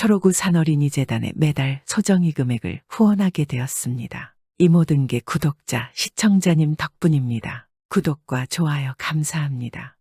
초록우 산어린이재단에 매달 소정의 금액을 후원하게 되었습니다. 이 모든 게 구독자, 시청자님 덕분입니다. 구독과 좋아요 감사합니다.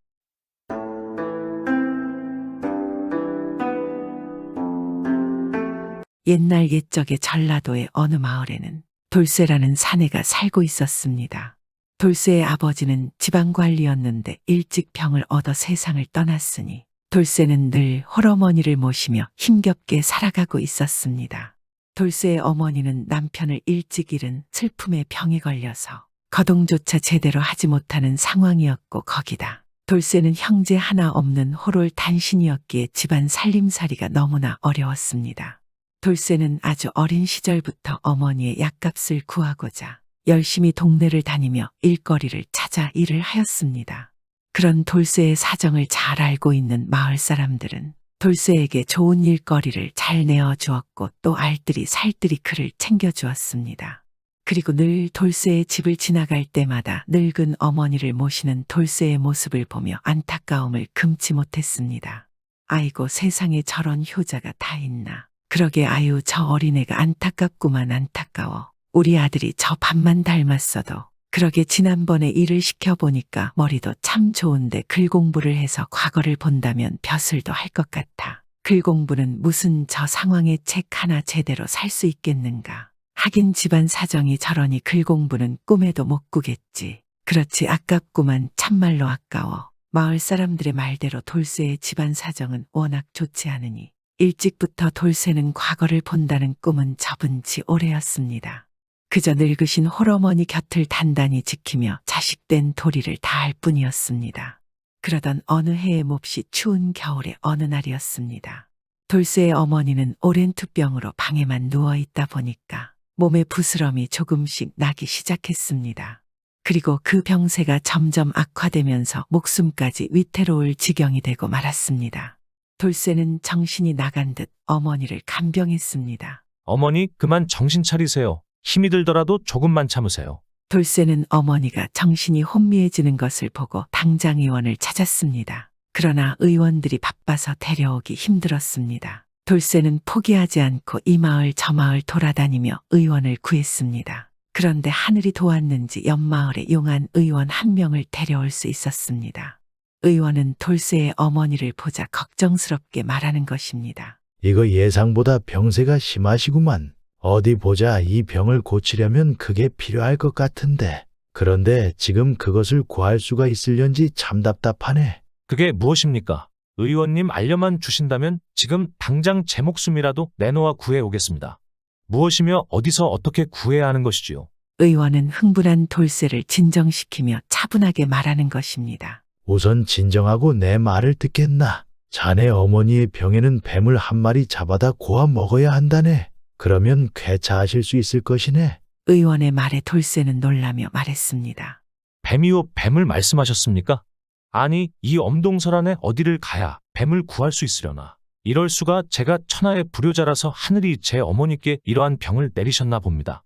옛날 옛적의 전라도의 어느 마을에는 돌쇠라는 사내가 살고 있었습니다. 돌쇠의 아버지는 지방관리였는데 일찍 병을 얻어 세상을 떠났으니 돌쇠는 늘 홀어머니를 모시며 힘겹게 살아가고 있었습니다. 돌쇠의 어머니는 남편을 일찍 잃은 슬픔의 병에 걸려서 거동조차 제대로 하지 못하는 상황이었고, 거기다 돌쇠는 형제 하나 없는 호롤 단신이었기에 집안 살림살이가 너무나 어려웠습니다. 돌쇠는 아주 어린 시절부터 어머니의 약값을 구하고자 열심히 동네를 다니며 일거리를 찾아 일을 하였습니다. 그런 돌쇠의 사정을 잘 알고 있는 마을 사람들은 돌쇠에게 좋은 일거리를 잘 내어주었고, 또 알뜰히 살뜰히 그를 챙겨주었습니다. 그리고 늘 돌쇠의 집을 지나갈 때마다 늙은 어머니를 모시는 돌쇠의 모습을 보며 안타까움을 금치 못했습니다. 아이고, 세상에 저런 효자가 다 있나. 그러게, 아유, 저 어린애가 안타깝구만, 안타까워. 우리 아들이 저 밥만 닮았어도. 그러게, 지난번에 일을 시켜보니까 머리도 참 좋은데 글 공부를 해서 과거를 본다면 벼슬도 할 것 같아. 글 공부는 무슨 저 상황에 책 하나 제대로 살 수 있겠는가. 하긴 집안 사정이 저러니 글 공부는 꿈에도 못 꾸겠지. 그렇지, 아깝구만, 참말로 아까워. 마을 사람들의 말대로 돌쇠의 집안 사정은 워낙 좋지 않으니 일찍부터 돌쇠는 과거를 본다는 꿈은 접은 지 오래였습니다. 그저 늙으신 홀어머니 곁을 단단히 지키며 자식된 도리를 다할 뿐이었습니다. 그러던 어느 해에 몹시 추운 겨울의 어느 날이었습니다. 돌쇠의 어머니는 오랜 투병으로 방에만 누워있다 보니까 몸에 부스럼이 조금씩 나기 시작했습니다. 그리고 그 병세가 점점 악화되면서 목숨까지 위태로울 지경이 되고 말았습니다. 돌쇠는 정신이 나간 듯 어머니를 간병했습니다. 어머니, 그만 정신 차리세요. 힘이 들더라도 조금만 참으세요. 돌쇠는 어머니가 정신이 혼미해지는 것을 보고 당장 의원을 찾았습니다. 그러나 의원들이 바빠서 데려오기 힘들었습니다. 돌쇠는 포기하지 않고 이 마을 저 마을 돌아다니며 의원을 구했습니다. 그런데 하늘이 도왔는지 옆마을에 용한 의원 한 명을 데려올 수 있었습니다. 의원은 돌쇠의 어머니를 보자 걱정스럽게 말하는 것입니다. 이거 예상보다 병세가 심하시구만. 어디 보자, 이 병을 고치려면 그게 필요할 것 같은데. 그런데 지금 그것을 구할 수가 있을련지 참 답답하네. 그게 무엇입니까? 의원님 알려만 주신다면 지금 당장 제 목숨이라도 내놓아 구해오겠습니다. 무엇이며 어디서 어떻게 구해야 하는 것이지요? 의원은 흥분한 돌쇠를 진정시키며 차분하게 말하는 것입니다. 우선 진정하고 내 말을 듣겠나? 자네 어머니의 병에는 뱀을 한 마리 잡아다 고아 먹어야 한다네. 그러면 쾌차하실 수 있을 것이네. 의원의 말에 돌쇠는 놀라며 말했습니다. 뱀이요, 뱀을 말씀하셨습니까? 아니, 이 엄동설 안에 어디를 가야 뱀을 구할 수 있으려나. 이럴 수가, 제가 천하의 불효자라서 하늘이 제 어머니께 이러한 병을 내리셨나 봅니다.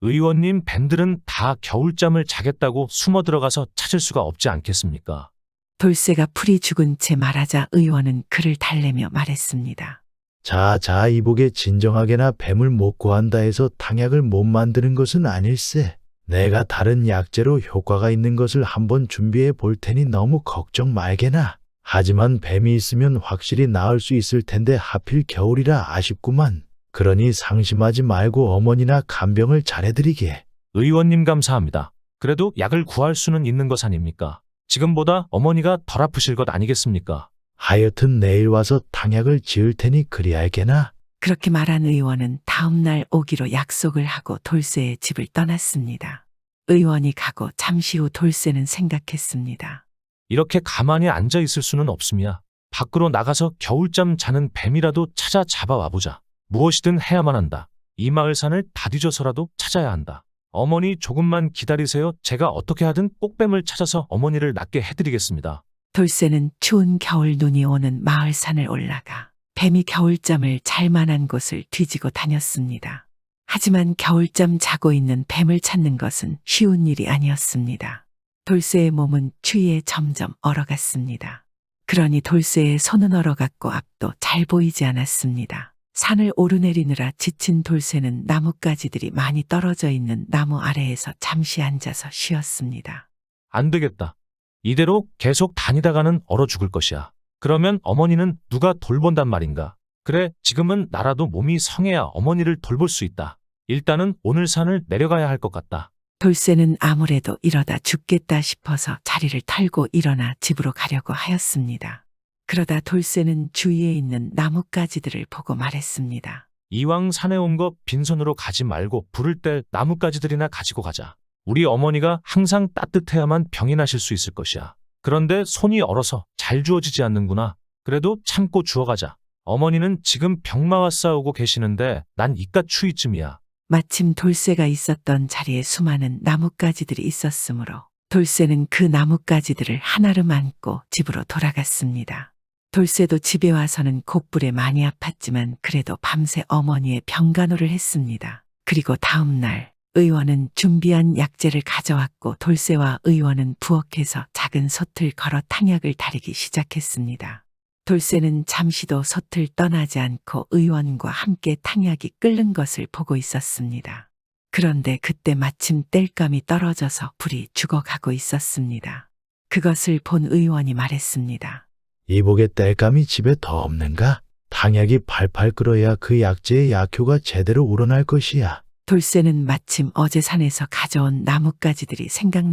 의원님, 뱀들은 다 겨울잠을 자겠다고 숨어 들어가서 찾을 수가 없지 않겠습니까? 돌쇠가 풀이 죽은 채 말하자 의원은 그를 달래며 말했습니다. 자, 이보게, 진정하게나 뱀을 못 구한다 해서 탕약을 못 만드는 것은 아닐세. 내가 다른 약재로 효과가 있는 것을 한번 준비해 볼 테니 너무 걱정 말게나. 하지만 뱀이 있으면 확실히 나을 수 있을 텐데 하필 겨울이라 아쉽구만. 그러니 상심하지 말고 어머니나 간병을 잘해드리게. 의원님 감사합니다. 그래도 약을 구할 수는 있는 것 아닙니까? 지금보다 어머니가 덜 아프실 것 아니겠습니까? 하여튼 내일 와서 탕약을 지을 테니 그리할게나. 그렇게 말한 의원은 다음 날 오기로 약속을 하고 돌쇠의 집을 떠났습니다. 의원이 가고 잠시 후 돌쇠는 생각했습니다. 이렇게 가만히 앉아 있을 수는 없음이야. 밖으로 나가서 겨울잠 자는 뱀이라도 찾아 잡아와보자. 무엇이든 해야만 한다. 이 마을 산을 다 뒤져서라도 찾아야 한다. 어머니, 조금만 기다리세요. 제가 어떻게 하든 꼭 뱀을 찾아서 어머니를 낫게 해드리겠습니다. 돌쇠는 추운 겨울 눈이 오는 마을 산을 올라가 뱀이 겨울잠을 잘 만한 곳을 뒤지고 다녔습니다. 하지만 겨울잠 자고 있는 뱀을 찾는 것은 쉬운 일이 아니었습니다. 돌쇠의 몸은 추위에 점점 얼어갔습니다. 그러니 돌쇠의 손은 얼어갔고 앞도 잘 보이지 않았습니다. 산을 오르내리느라 지친 돌쇠는 나뭇가지들이 많이 떨어져 있는 나무 아래에서 잠시 앉아서 쉬었습니다. 안 되겠다. 이대로 계속 다니다가는 얼어 죽을 것이야. 그러면 어머니는 누가 돌본단 말인가? 그래, 지금은 나라도 몸이 성해야 어머니를 돌볼 수 있다. 일단은 오늘 산을 내려가야 할 것 같다. 돌쇠는 아무래도 이러다 죽겠다 싶어서 자리를 털고 일어나 집으로 가려고 하였습니다. 그러다 돌쇠는 주위에 있는 나뭇가지들을 보고 말했습니다. 이왕 산에 온 거 빈손으로 가지 말고 부를 때 나뭇가지들이나 가지고 가자. 우리 어머니가 항상 따뜻해야만 병이 나실 수 있을 것이야. 그런데 손이 얼어서 잘 주워지지 않는구나. 그래도 참고 주워가자. 어머니는 지금 병마와 싸우고 계시는데 난 이깟 추위쯤이야. 마침 돌쇠가 있었던 자리에 수많은 나뭇가지들이 있었으므로 돌쇠는 그 나뭇가지들을 하나름 안고 집으로 돌아갔습니다. 돌쇠도 집에 와서는 곧불에 많이 아팠지만 그래도 밤새 어머니의 병간호를 했습니다. 그리고 다음 날 의원은 준비한 약재를 가져왔고 돌쇠와 의원은 부엌에서 작은 솥을 걸어 탕약을 다리기 시작했습니다. 돌쇠는 잠시도 솥을 떠나지 않고 의원과 함께 탕약이 끓는 것을 보고 있었습니다. 그런데 그때 마침 땔감이 떨어져서 불이 죽어가고 있었습니다. 그것을 본 의원이 말했습니다. 이복의 땔감이 집에 더 없는가? 탕약이 팔팔 끓어야 그 약재의 약효가 제대로 우러날 것이야. 돌쇠는 마침 어제 산에서 가져온 나뭇가지들이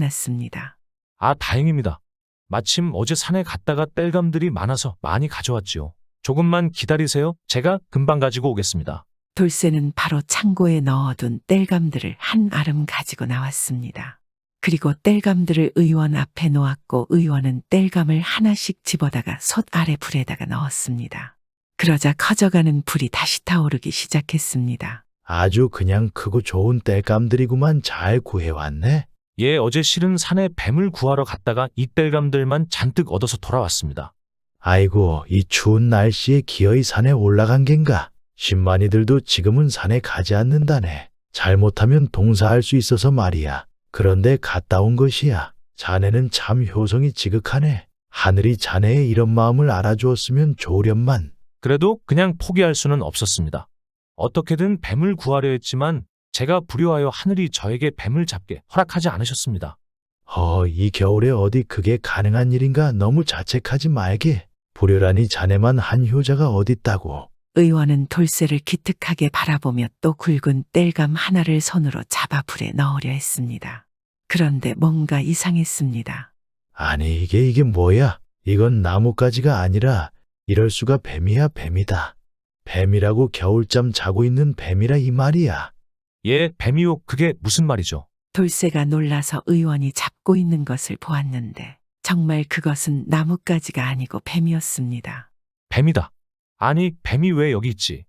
생각났습니다. 아, 다행입니다. 마침 어제 산에 갔다가 땔감들이 많아서 많이 가져왔지요. 조금만 기다리세요. 제가 금방 가지고 오겠습니다. 돌쇠는 바로 창고에 넣어둔 땔감들을 한 아름 가지고 나왔습니다. 그리고 땔감들을 의원 앞에 놓았고 의원은 땔감을 하나씩 집어다가 솥 아래 불에다가 넣었습니다. 그러자 커져가는 불이 다시 타오르기 시작했습니다. 아주 그냥 크고 좋은 땔감들이구만. 잘 구해왔네. 예, 어제 실은 산에 뱀을 구하러 갔다가 이 땔감들만 잔뜩 얻어서 돌아왔습니다. 아이고, 이 추운 날씨에 기어이 산에 올라간 겐가? 신만이들도 지금은 산에 가지 않는다네. 잘못하면 동사할 수 있어서 말이야. 그런데 갔다 온 것이야. 자네는 참 효성이 지극하네. 하늘이 자네의 이런 마음을 알아주었으면 좋으련만. 그래도 그냥 포기할 수는 없었습니다. 어떻게든 뱀을 구하려 했지만 제가 불효하여 하늘이 저에게 뱀을 잡게 허락하지 않으셨습니다. 이 겨울에 어디 그게 가능한 일인가? 너무 자책하지 말게. 불효라니 자네만 한 효자가 어딨다고. 의원은 돌쇠를 기특하게 바라보며 또 굵은 땔감 하나를 손으로 잡아 불에 넣으려 했습니다. 그런데 뭔가 이상했습니다. 아니, 이게 뭐야? 이건 나뭇가지가 아니라 이럴 수가. 뱀이야, 뱀이다. 뱀이라고 겨울잠 자고 있는 뱀이라 이 말이야. 예, 뱀이요. 그게 무슨 말이죠? 돌쇠가 놀라서 의원이 잡고 있는 것을 보았는데 정말 그것은 나뭇가지가 아니고 뱀이었습니다. 뱀이다. 아니, 뱀이 왜 여기 있지?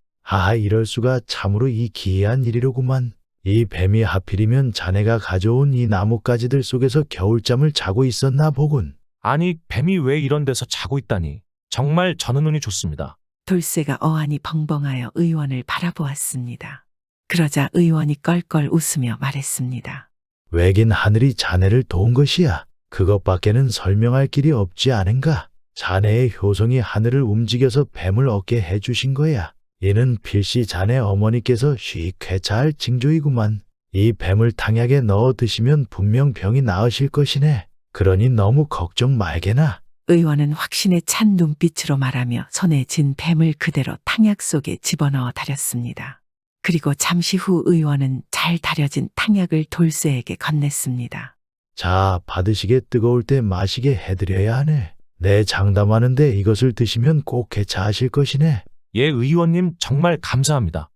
이럴 수가. 참으로 이 기이한 일이로구만. 이 뱀이 하필이면 자네가 가져온 이 나뭇가지들 속에서 겨울잠을 자고 있었나 보군. 아니, 뱀이 왜 이런 데서 자고 있다니. 정말 저는 운이 좋습니다. 돌쇠가 어안이 벙벙하여 의원을 바라보았습니다. 그러자 의원이 껄껄 웃으며 말했습니다. 왜긴 하늘이 자네를 도운 것이야. 그것밖에는 설명할 길이 없지 않은가? 자네의 효성이 하늘을 움직여서 뱀을 얻게 해주신 거야. 이는 필시 자네 어머니께서 쉬 쾌차할 징조이구만. 이 뱀을 탕약에 넣어 드시면 분명 병이 나으실 것이네. 그러니 너무 걱정 말게나. 의원은 확신에 찬 눈빛으로 말하며 손에 쥔 뱀을 그대로 탕약 속에 집어넣어 다렸습니다. 그리고 잠시 후 의원은 잘 다려진 탕약을 돌쇠에게 건넸습니다. 자, 받으시게. 뜨거울 때 마시게 해드려야 하네. 내 장담하는데 이것을 드시면 꼭 개차하실 것이네. 예, 의원님 정말 감사합니다.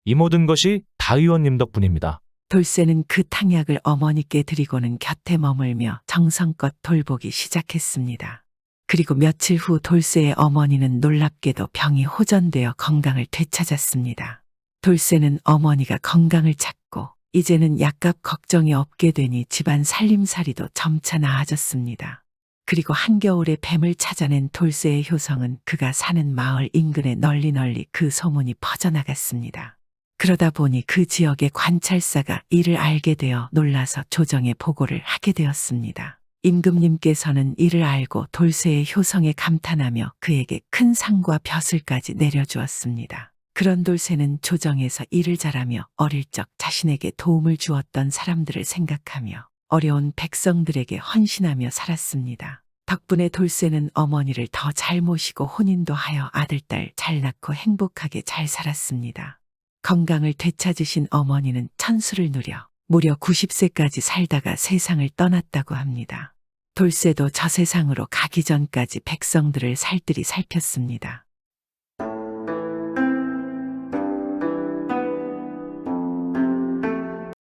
이 모든 것이 다 의원님 덕분입니다. 돌쇠는 그 탕약을 어머니께 드리고는 곁에 머물며 정성껏 돌보기 시작했습니다. 그리고 며칠 후 돌쇠의 어머니는 놀랍게도 병이 호전되어 건강을 되찾았습니다. 돌쇠는 어머니가 건강을 찾고 이제는 약값 걱정이 없게 되니 집안 살림살이도 점차 나아졌습니다. 그리고 한겨울에 뱀을 찾아낸 돌쇠의 효성은 그가 사는 마을 인근에 널리 그 소문이 퍼져나갔습니다. 그러다 보니 그 지역의 관찰사가 이를 알게 되어 놀라서 조정에 보고를 하게 되었습니다. 임금님께서는 이를 알고 돌쇠의 효성에 감탄하며 그에게 큰 상과 벼슬까지 내려주었습니다. 그런 돌쇠는 조정에서 일을 잘하며 어릴 적 자신에게 도움을 주었던 사람들을 생각하며 어려운 백성들에게 헌신하며 살았습니다. 덕분에 돌쇠는 어머니를 더 잘 모시고 혼인도 하여 아들, 딸 잘 낳고 행복하게 잘 살았습니다. 건강을 되찾으신 어머니는 천수를 누려 무려 90세까지 살다가 세상을 떠났다고 합니다. 돌쇠도 저 세상으로 가기 전까지 백성들을 살뜰히 살폈습니다.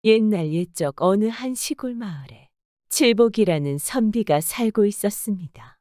옛날 옛적 어느 한 시골 마을에 칠복이라는 선비가 살고 있었습니다.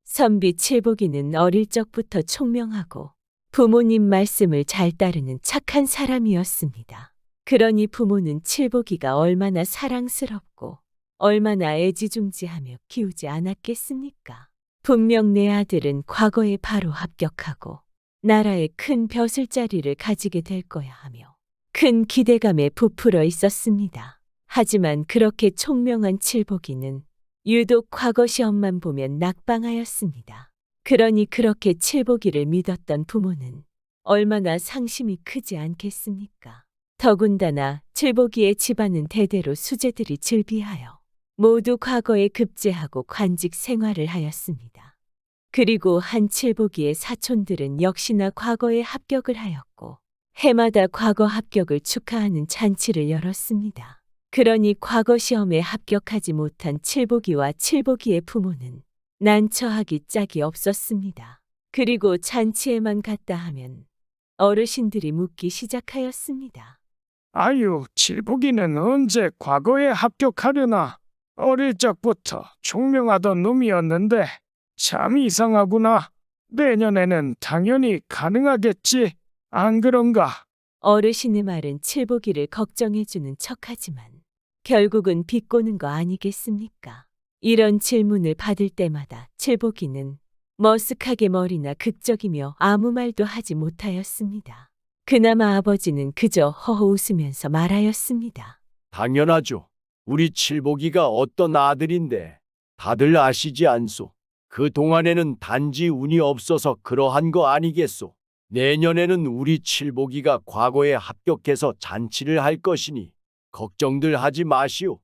선비 칠복이는 어릴 적부터 총명하고 부모님 말씀을 잘 따르는 착한 사람이었습니다. 그러니 부모는 칠복이가 얼마나 사랑스럽고 얼마나 애지중지하며 키우지 않았겠습니까? 분명 내 아들은 과거에 바로 합격하고 나라의 큰 벼슬자리를 가지게 될 거야 하며 큰 기대감에 부풀어 있었습니다. 하지만 그렇게 총명한 칠복이는 유독 과거 시험만 보면 낙방하였습니다. 그러니 그렇게 칠복이를 믿었던 부모는 얼마나 상심이 크지 않겠습니까? 더군다나 칠복이의 집안은 대대로 수재들이 즐비하여 모두 과거에 급제하고 관직 생활을 하였습니다. 그리고 한 칠복이의 사촌들은 역시나 과거에 합격을 하였고 해마다 과거 합격을 축하하는 잔치를 열었습니다. 그러니 과거 시험에 합격하지 못한 칠복이와 칠복이의 부모는 난처하기 짝이 없었습니다. 그리고 잔치에만 갔다 하면 어르신들이 묻기 시작하였습니다. 아유, 칠복이는 언제 과거에 합격하려나? 어릴 적부터 총명하던 놈이었는데 참 이상하구나. 내년에는 당연히 가능하겠지. 안 그런가? 어르신의 말은 칠복이를 걱정해주는 척하지만 결국은 비꼬는 거 아니겠습니까? 이런 질문을 받을 때마다 칠복이는 머쓱하게 머리나 극적이며 아무 말도 하지 못하였습니다. 그나마 아버지는 그저 허허 웃으면서 말하였습니다. 당연하죠. 우리 칠복이가 어떤 아들인데 다들 아시지 않소. 그 동안에는 단지 운이 없어서 그러한 거 아니겠소. 내년에는 우리 칠복이가 과거에 합격해서 잔치를 할 것이니 걱정들 하지 마시오.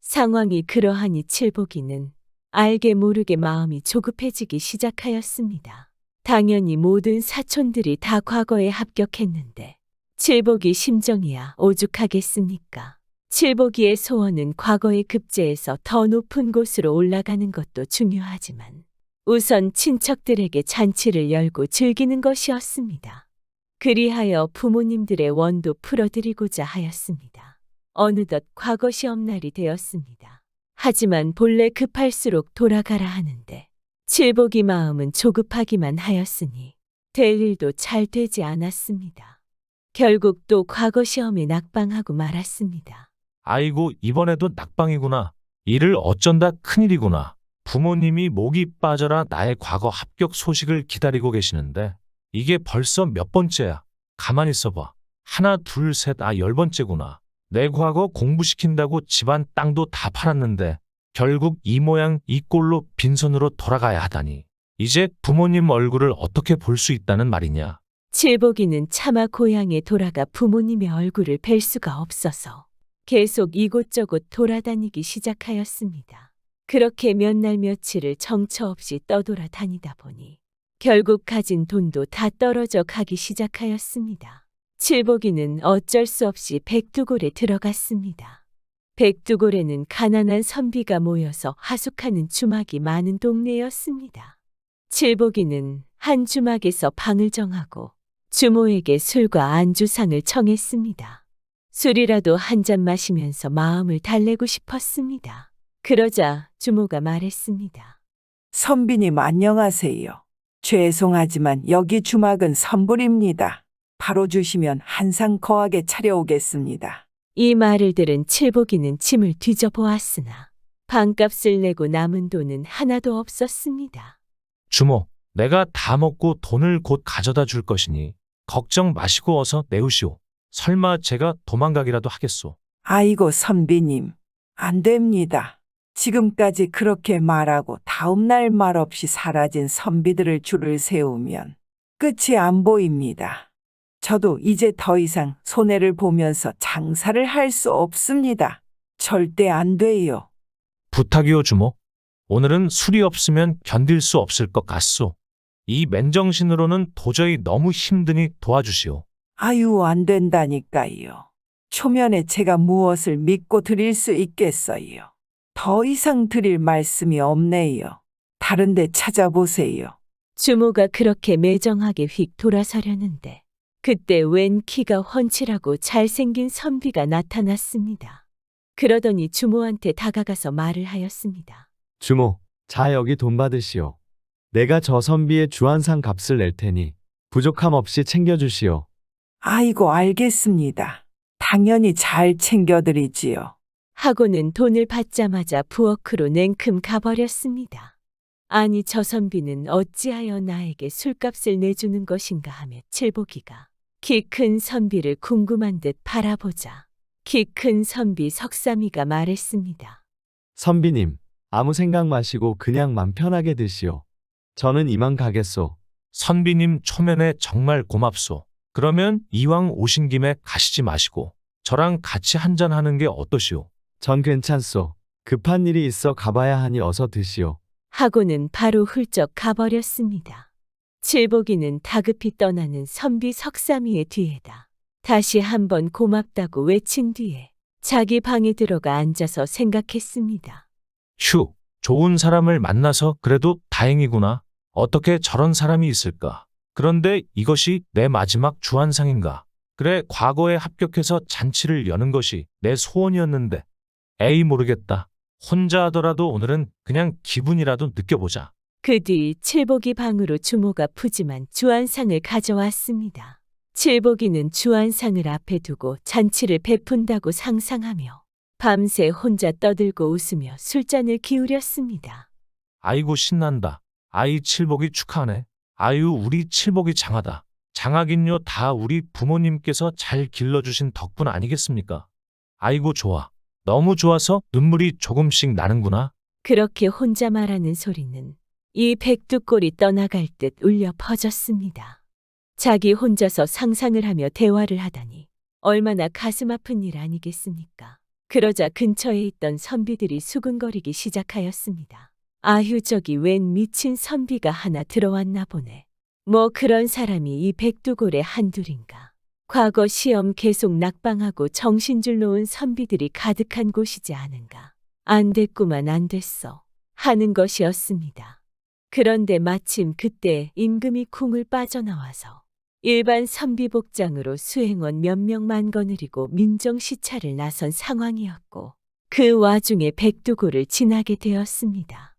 상황이 그러하니 칠복이는 알게 모르게 마음이 조급해지기 시작하였습니다. 당연히 모든 사촌들이 다 과거에 합격했는데 칠복이 심정이야 오죽하겠습니까? 칠복이의 소원은 과거의 급제에서 더 높은 곳으로 올라가는 것도 중요하지만 우선 친척들에게 잔치를 열고 즐기는 것이었습니다. 그리하여 부모님들의 원도 풀어드리고자 하였습니다. 어느덧 과거 시험날이 되었습니다. 하지만 본래 급할수록 돌아가라 하는데 칠복이 마음은 조급하기만 하였으니 될 일도 잘 되지 않았습니다. 결국 또 과거 시험에 낙방하고 말았습니다. 아이고, 이번에도 낙방이구나. 이를 어쩐다 큰일이구나. 부모님이 목이 빠져라 나의 과거 합격 소식을 기다리고 계시는데 이게 벌써 몇 번째야. 가만히 있어봐. 하나, 둘, 셋, 10번째구나. 내 과거 공부시킨다고 집안 땅도 다 팔았는데 결국 이 모양 이 꼴로 빈손으로 돌아가야 하다니. 이제 부모님 얼굴을 어떻게 볼 수 있다는 말이냐. 칠복이는 차마 고향에 돌아가 부모님의 얼굴을 뵐 수가 없어서 계속 이곳저곳 돌아다니기 시작하였습니다. 그렇게 몇 날 며칠을 정처 없이 떠돌아다니다 보니 결국 가진 돈도 다 떨어져 가기 시작하였습니다. 칠복이는 어쩔 수 없이 백두골에 들어갔습니다. 백두골에는 가난한 선비가 모여서 하숙하는 주막이 많은 동네였습니다. 칠복이는 한 주막에서 방을 정하고 주모에게 술과 안주상을 청했습니다. 술이라도 한 잔 마시면서 마음을 달래고 싶었습니다. 그러자 주모가 말했습니다. 선비님 안녕하세요. 죄송하지만 여기 주막은 선불입니다. 바로 주시면 한상 거하게 차려오겠습니다. 이 말을 들은 칠복이는 짐을 뒤져보았으나 방값을 내고 남은 돈은 하나도 없었습니다. 주모, 내가 다 먹고 돈을 곧 가져다 줄 것이니 걱정 마시고 어서 내우시오. 설마 제가 도망가기라도 하겠소. 아이고 선비님, 안 됩니다. 지금까지 그렇게 말하고 다음날 말없이 사라진 선비들을 줄을 세우면 끝이 안 보입니다. 저도 이제 더 이상 손해를 보면서 장사를 할 수 없습니다. 절대 안 돼요. 부탁이요, 주모. 오늘은 술이 없으면 견딜 수 없을 것 같소. 이 맨정신으로는 도저히 너무 힘드니 도와주시오. 아유, 안 된다니까요. 초면에 제가 무엇을 믿고 드릴 수 있겠어요. 더 이상 드릴 말씀이 없네요. 다른 데 찾아보세요. 주모가 그렇게 매정하게 휙 돌아서려는데 그때 웬 키가 훤칠하고 잘생긴 선비가 나타났습니다. 그러더니 주모한테 다가가서 말을 하였습니다. 주모, 자 여기 돈 받으시오. 내가 저 선비의 주한상 값을 낼 테니 부족함 없이 챙겨주시오. 아이고, 알겠습니다. 당연히 잘 챙겨드리지요. 하고는 돈을 받자마자 부엌으로 냉큼 가버렸습니다. 아니, 저 선비는 어찌하여 나에게 술값을 내주는 것인가 하며 칠보기가 키 큰 선비를 궁금한 듯 바라보자 키 큰 선비 석삼이가 말했습니다. 선비님, 아무 생각 마시고 그냥 맘 편하게 드시오. 저는 이만 가겠소. 선비님 초면에 정말 고맙소. 그러면 이왕 오신 김에 가시지 마시고 저랑 같이 한잔하는 게 어떠시오? 전 괜찮소. 급한 일이 있어 가봐야 하니 어서 드시오. 하고는 바로 훌쩍 가버렸습니다. 칠보기는 다급히 떠나는 선비 석삼이의 뒤에다 다시 한번 고맙다고 외친 뒤에 자기 방에 들어가 앉아서 생각했습니다. 휴, 좋은 사람을 만나서 그래도 다행이구나. 어떻게 저런 사람이 있을까? 그런데 이것이 내 마지막 주한상인가? 그래, 과거에 합격해서 잔치를 여는 것이 내 소원이었는데. 에이, 모르겠다. 혼자 하더라도 오늘은 그냥 기분이라도 느껴보자. 그 뒤 칠보기 방으로 주모가 푸짐한 주한상을 가져왔습니다. 칠보기는 주한상을 앞에 두고 잔치를 베푼다고 상상하며 밤새 혼자 떠들고 웃으며 술잔을 기울였습니다. 아이고, 신난다. 아이, 칠복이 축하하네. 아유, 우리 칠복이 장하다. 장하긴요, 다 우리 부모님께서 잘 길러주신 덕분 아니겠습니까? 아이고, 좋아. 너무 좋아서 눈물이 조금씩 나는구나. 그렇게 혼자 말하는 소리는 이 백두골이 떠나갈 듯 울려 퍼졌습니다. 자기 혼자서 상상을 하며 대화를 하다니 얼마나 가슴 아픈 일 아니겠습니까? 그러자 근처에 있던 선비들이 수근거리기 시작하였습니다. 아휴, 저기 웬 미친 선비가 하나 들어왔나 보네. 뭐 그런 사람이 이 백두골에 한둘인가. 과거 시험 계속 낙방하고 정신줄 놓은 선비들이 가득한 곳이지 않은가. 안 됐구만, 안 됐어 하는 것이었습니다. 그런데 마침 그때 임금이 궁을 빠져나와서 일반 선비 복장으로 수행원 몇 명만 거느리고 민정시찰을 나선 상황이었고 그 와중에 백두골을 지나게 되었습니다.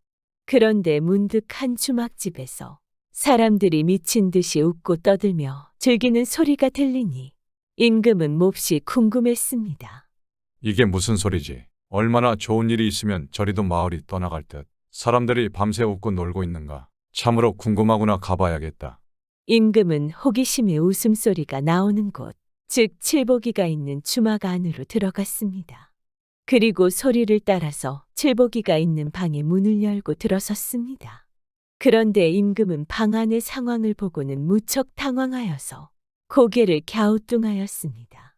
그런데 문득 한 주막집에서 사람들이 미친 듯이 웃고 떠들며 즐기는 소리가 들리니 임금은 몹시 궁금했습니다. 이게 무슨 소리지? 얼마나 좋은 일이 있으면 저리도 마을이 떠나갈 듯 사람들이 밤새 웃고 놀고 있는가? 참으로 궁금하구나. 가봐야겠다. 임금은 호기심의 웃음소리가 나오는 곳, 즉 칠보기가 있는 주막 안으로 들어갔습니다. 그리고 소리를 따라서 칠보기가 있는 방의 문을 열고 들어섰습니다. 그런데 임금은 방 안의 상황을 보고는 무척 당황하여서 고개를 갸우뚱하였습니다.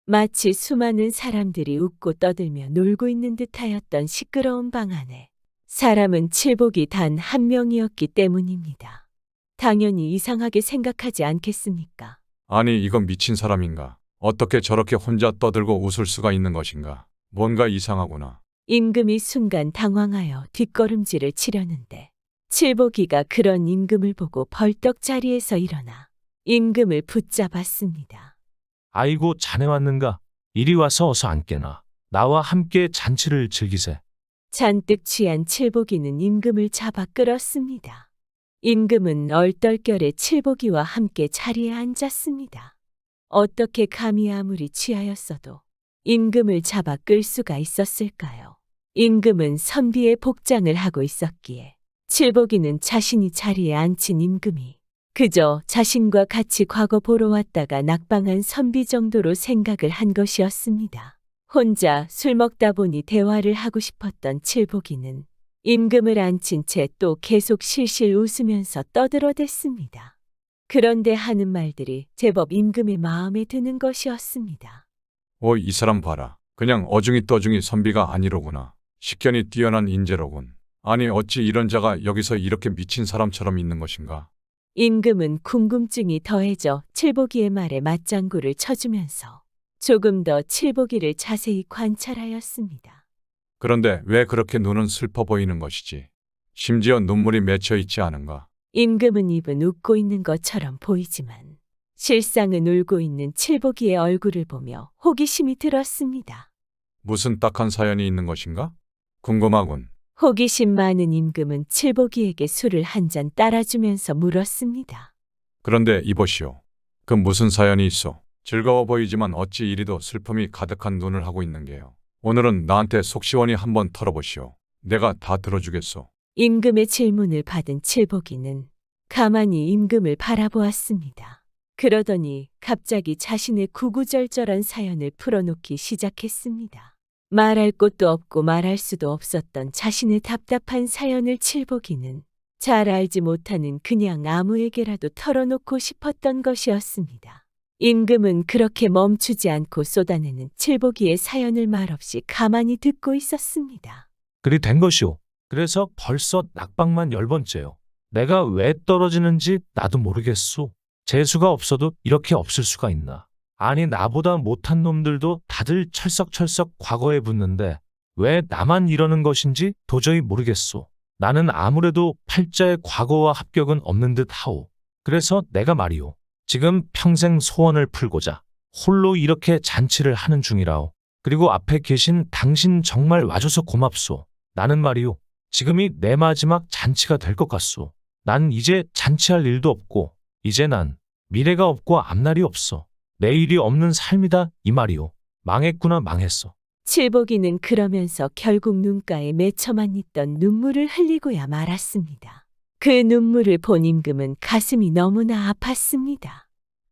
마치 수많은 사람들이 웃고 떠들며 놀고 있는 듯하였던 시끄러운 방 안에 사람은 칠복이 단 한 명이었기 때문입니다. 당연히 이상하게 생각하지 않겠습니까? 아니, 이건 미친 사람인가? 어떻게 저렇게 혼자 떠들고 웃을 수가 있는 것인가? 뭔가 이상하구나. 임금이 순간 당황하여 뒷걸음질을 치려는데 칠보기가 그런 임금을 보고 벌떡 자리에서 일어나 임금을 붙잡았습니다. 아이고, 자네 왔는가? 이리 와서 어서 앉게나. 나와 함께 잔치를 즐기세. 잔뜩 취한 칠보기는 임금을 잡아 끌었습니다. 임금은 얼떨결에 칠보기와 함께 자리에 앉았습니다. 어떻게 감히 아무리 취하였어도 임금을 잡아 끌 수가 있었을까요? 임금은 선비의 복장을 하고 있었기에 칠보기는 자신이 자리에 앉힌 임금이 그저 자신과 같이 과거 보러 왔다가 낙방한 선비 정도로 생각을 한 것이었습니다. 혼자 술 먹다 보니 대화를 하고 싶었던 칠보기는 임금을 앉힌 채 또 계속 실실 웃으면서 떠들어댔습니다. 그런데 하는 말들이 제법 임금의 마음에 드는 것이었습니다. 이 사람 봐라. 그냥 어중이 떠중이 선비가 아니로구나. 식견이 뛰어난 인재로군. 아니 어찌 이런 자가 여기서 이렇게 미친 사람처럼 있는 것인가? 임금은 궁금증이 더해져 칠보기의 말에 맞장구를 쳐주면서 조금 더 칠보기를 자세히 관찰하였습니다. 그런데 왜 그렇게 눈은 슬퍼 보이는 것이지? 심지어 눈물이 맺혀 있지 않은가? 임금은 입은 웃고 있는 것처럼 보이지만 실상은 울고 있는 칠보기의 얼굴을 보며 호기심이 들었습니다. 무슨 딱한 사연이 있는 것인가? 궁금하군. 호기심 많은 임금은 칠보기에게 술을 한 잔 따라주면서 물었습니다. 그런데 이보시오. 그 무슨 사연이 있어? 즐거워 보이지만 어찌 이리도 슬픔이 가득한 눈을 하고 있는 게요. 오늘은 나한테 속 시원히 한번 털어보시오. 내가 다 들어주겠소. 임금의 질문을 받은 칠보기는 가만히 임금을 바라보았습니다. 그러더니 갑자기 자신의 구구절절한 사연을 풀어놓기 시작했습니다. 말할 곳도 없고 말할 수도 없었던 자신의 답답한 사연을 칠보기는 잘 알지 못하는 그냥 아무에게라도 털어놓고 싶었던 것이었습니다. 임금은 그렇게 멈추지 않고 쏟아내는 칠보기의 사연을 말없이 가만히 듣고 있었습니다. 그리 된 것이오. 그래서 벌써 낙방만 10번째요. 내가 왜 떨어지는지 나도 모르겠소. 재수가 없어도 이렇게 없을 수가 있나. 아니 나보다 못한 놈들도 다들 철썩철썩 과거에 붙는데 왜 나만 이러는 것인지 도저히 모르겠소. 나는 아무래도 팔자의 과거와 합격은 없는 듯 하오. 그래서 내가 말이오. 지금 평생 소원을 풀고자 홀로 이렇게 잔치를 하는 중이라오. 그리고 앞에 계신 당신 정말 와줘서 고맙소. 나는 말이오. 지금이 내 마지막 잔치가 될 것 같소. 난 이제 잔치할 일도 없고 이제 난 미래가 없고 앞날이 없어. 내일이 없는 삶이다 이 말이오. 망했구나 망했어. 칠보기는 그러면서 결국 눈가에 맺혀만 있던 눈물을 흘리고야 말았습니다. 그 눈물을 본 임금은 가슴이 너무나 아팠습니다.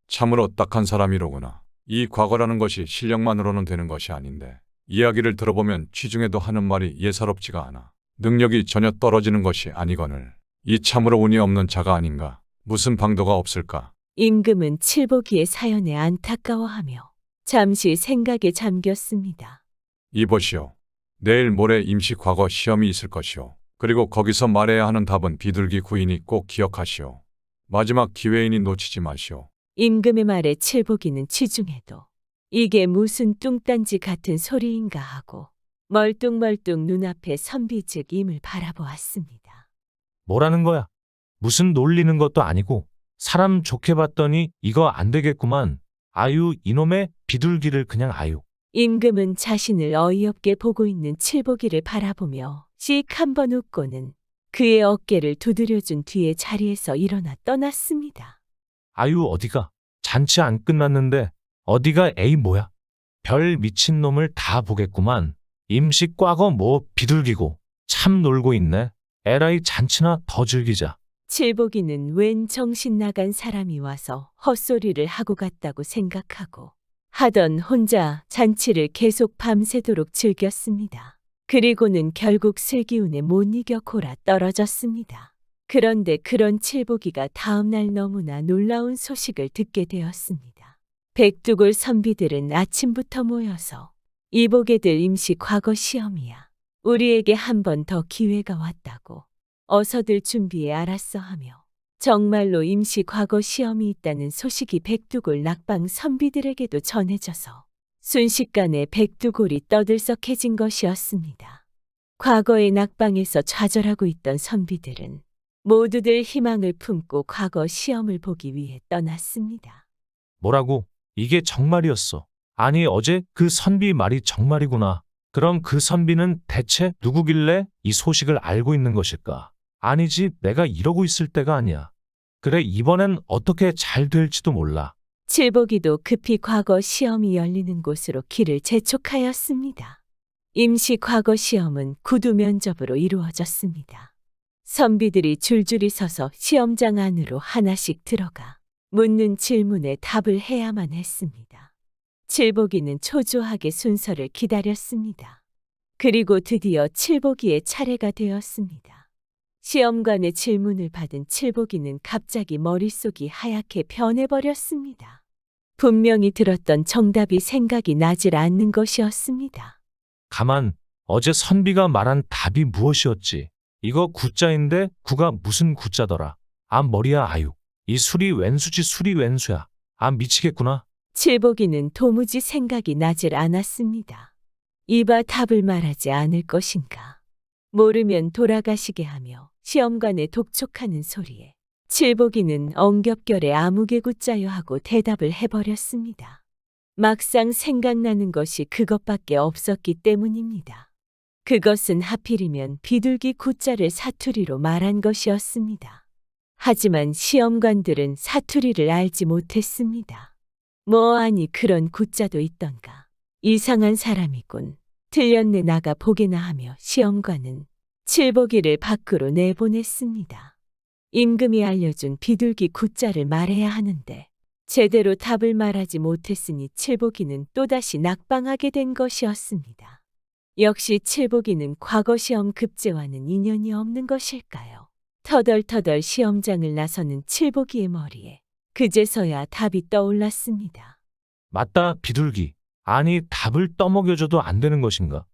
참으로 딱한 사람이로구나. 이 과거라는 것이 실력만으로는 되는 것이 아닌데 이야기를 들어보면 취중에도 하는 말이 예사롭지가 않아. 능력이 전혀 떨어지는 것이 아니거늘 이 참으로 운이 없는 자가 아닌가. 무슨 방도가 없을까. 임금은 칠보기의 사연에 안타까워하며 잠시 생각에 잠겼습니다. 이보시오. 내일 모레 임시 과거 시험이 있을 것이오. 그리고 거기서 말해야 하는 답은 비둘기 구이니 꼭 기억하시오. 마지막 기회이니 놓치지 마시오. 임금의 말에 칠보기는 취중에도 이게 무슨 뚱딴지 같은 소리인가 하고 멀뚱멀뚱 눈앞에 선비 즉 임을 바라보았습니다. 뭐라는 거야? 무슨 놀리는 것도 아니고 사람 좋게 봤더니 이거 안 되겠구만. 아유 이놈의 비둘기를 그냥 아유. 임금은 자신을 어이없게 보고 있는 칠보기를 바라보며 씩 한번 웃고는 그의 어깨를 두드려준 뒤에 자리에서 일어나 떠났습니다. 아유 어디가? 잔치 안 끝났는데 어디가 에이 뭐야? 별 미친놈을 다 보겠구만. 임시 과거 뭐 비둘기고 참 놀고 있네. 에라이 잔치나 더 즐기자. 칠보기는 웬 정신 나간 사람이 와서 헛소리를 하고 갔다고 생각하고 하던 혼자 잔치를 계속 밤새도록 즐겼습니다. 그리고는 결국 슬기운에 못 이겨 골아 떨어졌습니다. 그런데 그런 칠보기가 다음날 너무나 놀라운 소식을 듣게 되었습니다. 백두골 선비들은 아침부터 모여서 이보게들 임시 과거 시험이야. 우리에게 한 번 더 기회가 왔다고. 어서들 준비해 알았어 하며 정말로 임시 과거 시험이 있다는 소식이 백두골 낙방 선비들에게도 전해져서 순식간에 백두골이 떠들썩해진 것이었습니다. 과거의 낙방에서 좌절하고 있던 선비들은 모두들 희망을 품고 과거 시험을 보기 위해 떠났습니다. 뭐라고? 이게 정말이었어. 아니 어제 그 선비 말이 정말이구나. 그럼 그 선비는 대체 누구길래 이 소식을 알고 있는 것일까? 아니지 내가 이러고 있을 때가 아니야. 그래 이번엔 어떻게 잘 될지도 몰라. 칠보기도 급히 과거 시험이 열리는 곳으로 길을 재촉하였습니다. 임시 과거 시험은 구두 면접으로 이루어졌습니다. 선비들이 줄줄이 서서 시험장 안으로 하나씩 들어가 묻는 질문에 답을 해야만 했습니다. 칠보기는 초조하게 순서를 기다렸습니다. 그리고 드디어 칠보기의 차례가 되었습니다. 시험관의 질문을 받은 칠복이는 갑자기 머릿속이 하얗게 변해버렸습니다. 분명히 들었던 정답이 생각이 나질 않는 것이었습니다. 가만, 어제 선비가 말한 답이 무엇이었지? 이거 구자인데 구가 무슨 구자더라? 아, 머리야 아유. 이 술이 웬수지 술이 웬수야. 아, 미치겠구나. 칠복이는 도무지 생각이 나질 않았습니다. 이봐 답을 말하지 않을 것인가. 모르면 돌아가시게 하며 시험관에 독촉하는 소리에 칠복이는 엉겹결에 아무개 구자요 하고 대답을 해버렸습니다. 막상 생각나는 것이 그것밖에 없었기 때문입니다. 그것은 하필이면 비둘기 구자를 사투리로 말한 것이었습니다. 하지만 시험관들은 사투리를 알지 못했습니다. 뭐하니 그런 구자도 있던가. 이상한 사람이군. 틀렸네 나가 보게나 하며 시험관은 칠복이를 밖으로 내보냈습니다. 임금이 알려준 비둘기 구자를 말해야 하는데 제대로 답을 말하지 못했으니 칠복이는 또다시 낙방하게 된 것이었습니다. 역시 칠복이는 과거 시험 급제와는 인연이 없는 것일까요? 터덜터덜 시험장을 나서는 칠복이의 머리에 그제서야 답이 떠올랐습니다. 맞다, 비둘기. 아니, 답을 떠먹여줘도 안 되는 것인가?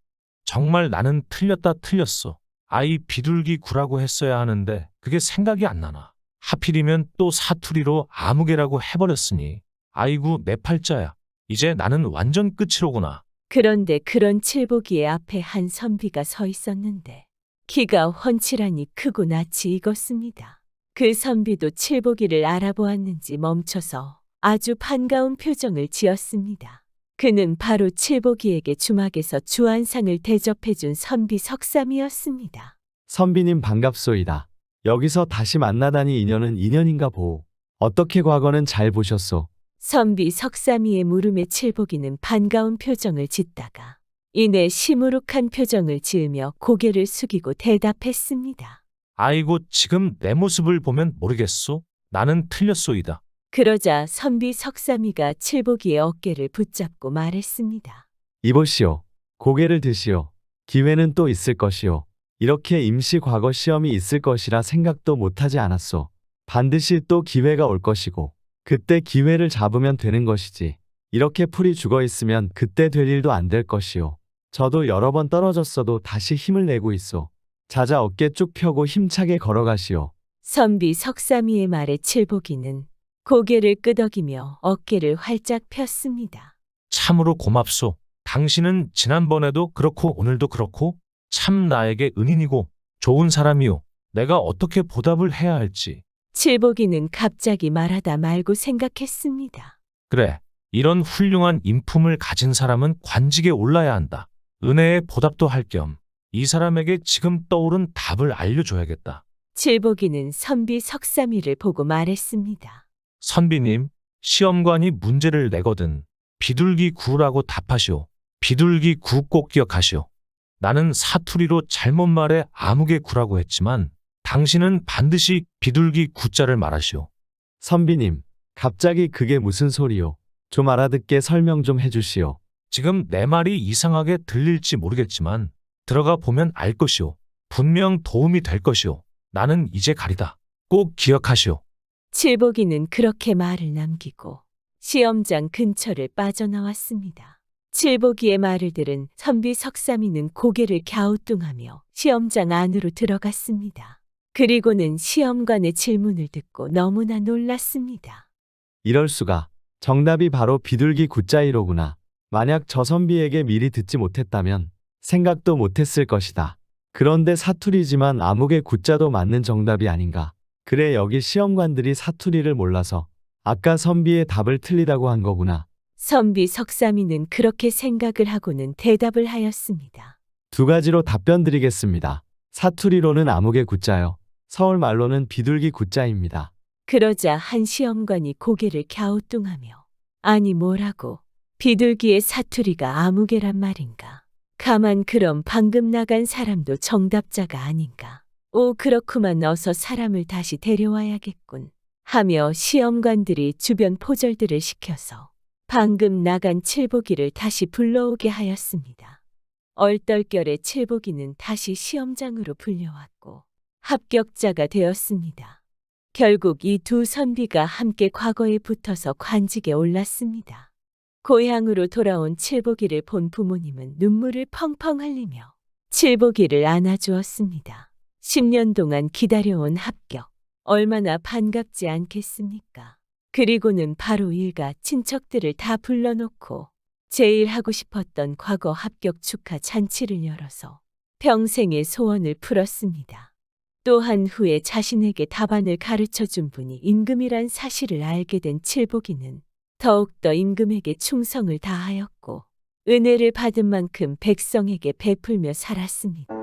정말 나는 틀렸다 틀렸어. 아이 비둘기 구라고 했어야 하는데 그게 생각이 안 나나. 하필이면 또 사투리로 아무개라고 해버렸으니. 아이고 내 팔자야. 이제 나는 완전 끝이로구나. 그런데 그런 칠복이의 앞에 한 선비가 서 있었는데 키가 훤칠하니 크고 낯이 익었습니다. 그 선비도 칠복이를 알아보았는지 멈춰서 아주 반가운 표정을 지었습니다. 그는 바로 칠복이에게 주막에서 주안상을 대접해준 선비 석삼이었습니다. 선비님 반갑소이다. 여기서 다시 만나다니 인연은 인연인가 보오. 어떻게 과거는 잘 보셨소? 선비 석삼이의 물음에 칠복이는 반가운 표정을 짓다가 이내 시무룩한 표정을 지으며 고개를 숙이고 대답했습니다. 아이고 지금 내 모습을 보면 모르겠소? 나는 틀렸소이다. 그러자 선비 석삼이가 칠복이의 어깨를 붙잡고 말했습니다. 이보시오. 고개를 드시오. 기회는 또 있을 것이오. 이렇게 임시 과거 시험이 있을 것이라 생각도 못하지 않았소. 반드시 또 기회가 올 것이고 그때 기회를 잡으면 되는 것이지. 이렇게 풀이 죽어 있으면 그때 될 일도 안 될 것이오. 저도 여러 번 떨어졌어도 다시 힘을 내고 있소. 자자 어깨 쭉 펴고 힘차게 걸어가시오. 선비 석삼이의 말에 칠복이는 고개를 끄덕이며 어깨를 활짝 폈습니다. 참으로 고맙소. 당신은 지난번에도 그렇고 오늘도 그렇고 참 나에게 은인이고 좋은 사람이오. 내가 어떻게 보답을 해야 할지. 칠복이는 갑자기 말하다 말고 생각했습니다. 그래, 이런 훌륭한 인품을 가진 사람은 관직에 올라야 한다. 은혜의 보답도 할 겸 이 사람에게 지금 떠오른 답을 알려줘야겠다. 칠복이는 선비 석삼이를 보고 말했습니다. 선비님, 시험관이 문제를 내거든 비둘기 구라고 답하시오. 비둘기 구 꼭 기억하시오. 나는 사투리로 잘못 말해 아무개 구라고 했지만 당신은 반드시 비둘기 구자를 말하시오. 선비님, 갑자기 그게 무슨 소리요? 좀 알아듣게 설명 좀 해주시오. 지금 내 말이 이상하게 들릴지 모르겠지만 들어가 보면 알 것이오. 분명 도움이 될 것이오. 나는 이제 가리다. 꼭 기억하시오. 칠복이는 그렇게 말을 남기고 시험장 근처를 빠져나왔습니다. 칠복이의 말을 들은 선비 석삼이는 고개를 갸우뚱하며 시험장 안으로 들어갔습니다. 그리고는 시험관의 질문을 듣고 너무나 놀랐습니다. 이럴 수가. 정답이 바로 비둘기 구자이로구나. 만약 저 선비에게 미리 듣지 못했다면 생각도 못했을 것이다. 그런데 사투리지만 아무개 구자도 맞는 정답이 아닌가. 그래 여기 시험관들이 사투리를 몰라서 아까 선비의 답을 틀리다고 한 거구나. 선비 석삼이는 그렇게 생각을 하고는 대답을 하였습니다. 두 가지로 답변 드리겠습니다. 사투리로는 아무개 구자요. 서울말로는 비둘기 구자입니다. 그러자 한 시험관이 고개를 갸우뚱하며 아니 뭐라고 비둘기의 사투리가 아무개란 말인가. 가만 그럼 방금 나간 사람도 정답자가 아닌가. 오 그렇구만 어서 사람을 다시 데려와야겠군 하며 시험관들이 주변 포절들을 시켜서 방금 나간 칠복이를 다시 불러오게 하였습니다. 얼떨결에 칠복이는 다시 시험장으로 불려왔고 합격자가 되었습니다. 결국 이 두 선비가 함께 과거에 붙어서 관직에 올랐습니다. 고향으로 돌아온 칠복이를 본 부모님은 눈물을 펑펑 흘리며 칠복이를 안아주었습니다. 10년 동안 기다려온 합격. 얼마나 반갑지 않겠습니까? 그리고는 바로 일가 친척들을 다 불러놓고 제일 하고 싶었던 과거 합격 축하 잔치를 열어서 평생의 소원을 풀었습니다. 또한 후에 자신에게 답안을 가르쳐 준 분이 임금이란 사실을 알게 된 칠복이는 더욱더 임금에게 충성을 다하였고 은혜를 받은 만큼 백성에게 베풀며 살았습니다.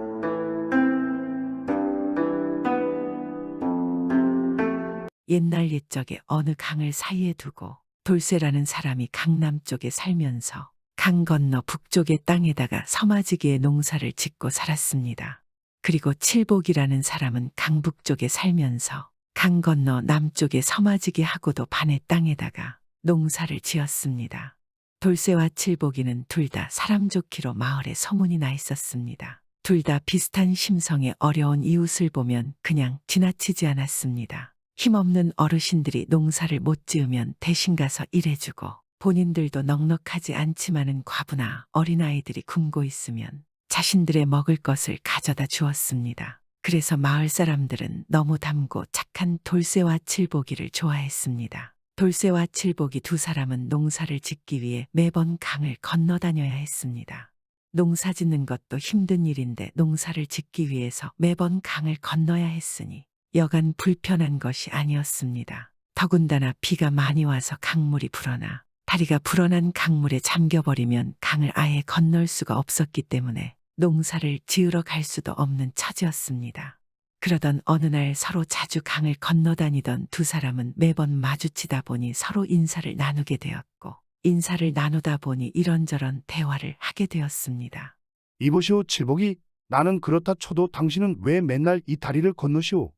옛날 옛적에 어느 강을 사이에 두고 돌쇠라는 사람이 강남 쪽에 살면서 강 건너 북쪽의 땅에다가 서마지기에 농사를 짓고 살았습니다. 그리고 칠복이라는 사람은 강북쪽에 살면서 강 건너 남쪽의 서마지기하고도 반의 땅에다가 농사를 지었습니다. 돌쇠와 칠복이는 둘 다 사람 좋기로 마을에 소문이 나 있었습니다. 둘 다 비슷한 심성의 어려운 이웃을 보면 그냥 지나치지 않았습니다. 힘없는 어르신들이 농사를 못 지으면 대신 가서 일해주고 본인들도 넉넉하지 않지만은 과부나 어린아이들이 굶고 있으면 자신들의 먹을 것을 가져다 주었습니다. 그래서 마을 사람들은 너무 담고 착한 돌쇠와 칠복이를 좋아했습니다. 돌쇠와 칠복이 두 사람은 농사를 짓기 위해 매번 강을 건너 다녀야 했습니다. 농사 짓는 것도 힘든 일인데 농사를 짓기 위해서 매번 강을 건너야 했으니 여간 불편한 것이 아니었습니다. 더군다나 비가 많이 와서 강물이 불어나 다리가 불어난 강물에 잠겨버리면 강을 아예 건널 수가 없었기 때문에 농사를 지으러 갈 수도 없는 처지였습니다. 그러던 어느 날 서로 자주 강을 건너다니던 두 사람은 매번 마주치다 보니 서로 인사를 나누게 되었고 인사를 나누다 보니 이런저런 대화를 하게 되었습니다. 이보시오, 칠복이. 나는 그렇다 쳐도 당신은 왜 맨날 이 다리를 건너시오?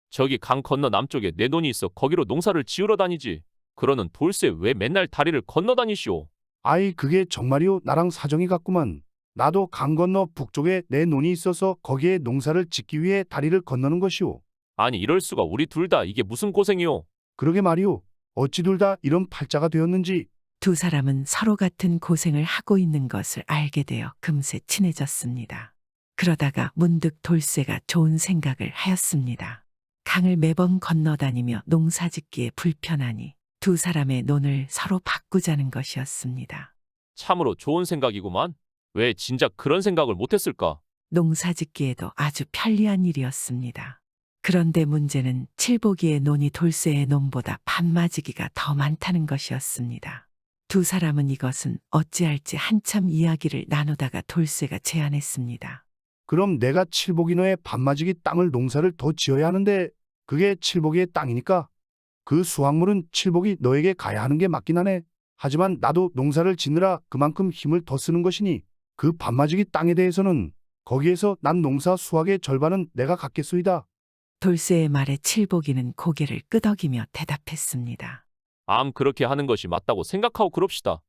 저기 강 건너 남쪽에 내 논이 있어 거기로 농사를 지으러 다니지. 그러는 돌쇠 왜 맨날 다리를 건너 다니시오? 아이, 그게 정말이오. 나랑 사정이 같구만. 나도 강 건너 북쪽에 내 논이 있어서 거기에 농사를 짓기 위해 다리를 건너는 것이오. 아니 이럴 수가. 우리 둘 다 이게 무슨 고생이오? 그러게 말이오. 어찌 둘 다 이런 팔자가 되었는지. 두 사람은 서로 같은 고생을 하고 있는 것을 알게 되어 금세 친해졌습니다. 그러다가 문득 돌쇠가 좋은 생각을 하였습니다. 강을 매번 건너다니며 농사짓기에 불편하니 두 사람의 논을 서로 바꾸자는 것이었습니다. 참으로 좋은 생각이구만. 왜 진작 그런 생각을 못했을까? 농사짓기에도 아주 편리한 일이었습니다. 그런데 문제는 칠복이의 논이 돌쇠의 논보다 반마지기가 더 많다는 것이었습니다. 두 사람은 이것은 어찌할지 한참 이야기를 나누다가 돌쇠가 제안했습니다. 그럼 내가 칠복이 너의 반마지기 땅을 농사를 더 지어야 하는데 그게 칠복이의 땅이니까 그 수확물은 칠복이 너에게 가야 하는 게 맞긴 하네. 하지만 나도 농사를 짓느라 그만큼 힘을 더 쓰는 것이니 그 반마지기 땅에 대해서는 거기에서 난 농사 수확의 절반은 내가 갖겠소이다. 돌쇠의 말에 칠복이는 고개를 끄덕이며 대답했습니다. 그렇게 하는 것이 맞다고 생각하고 그럽시다.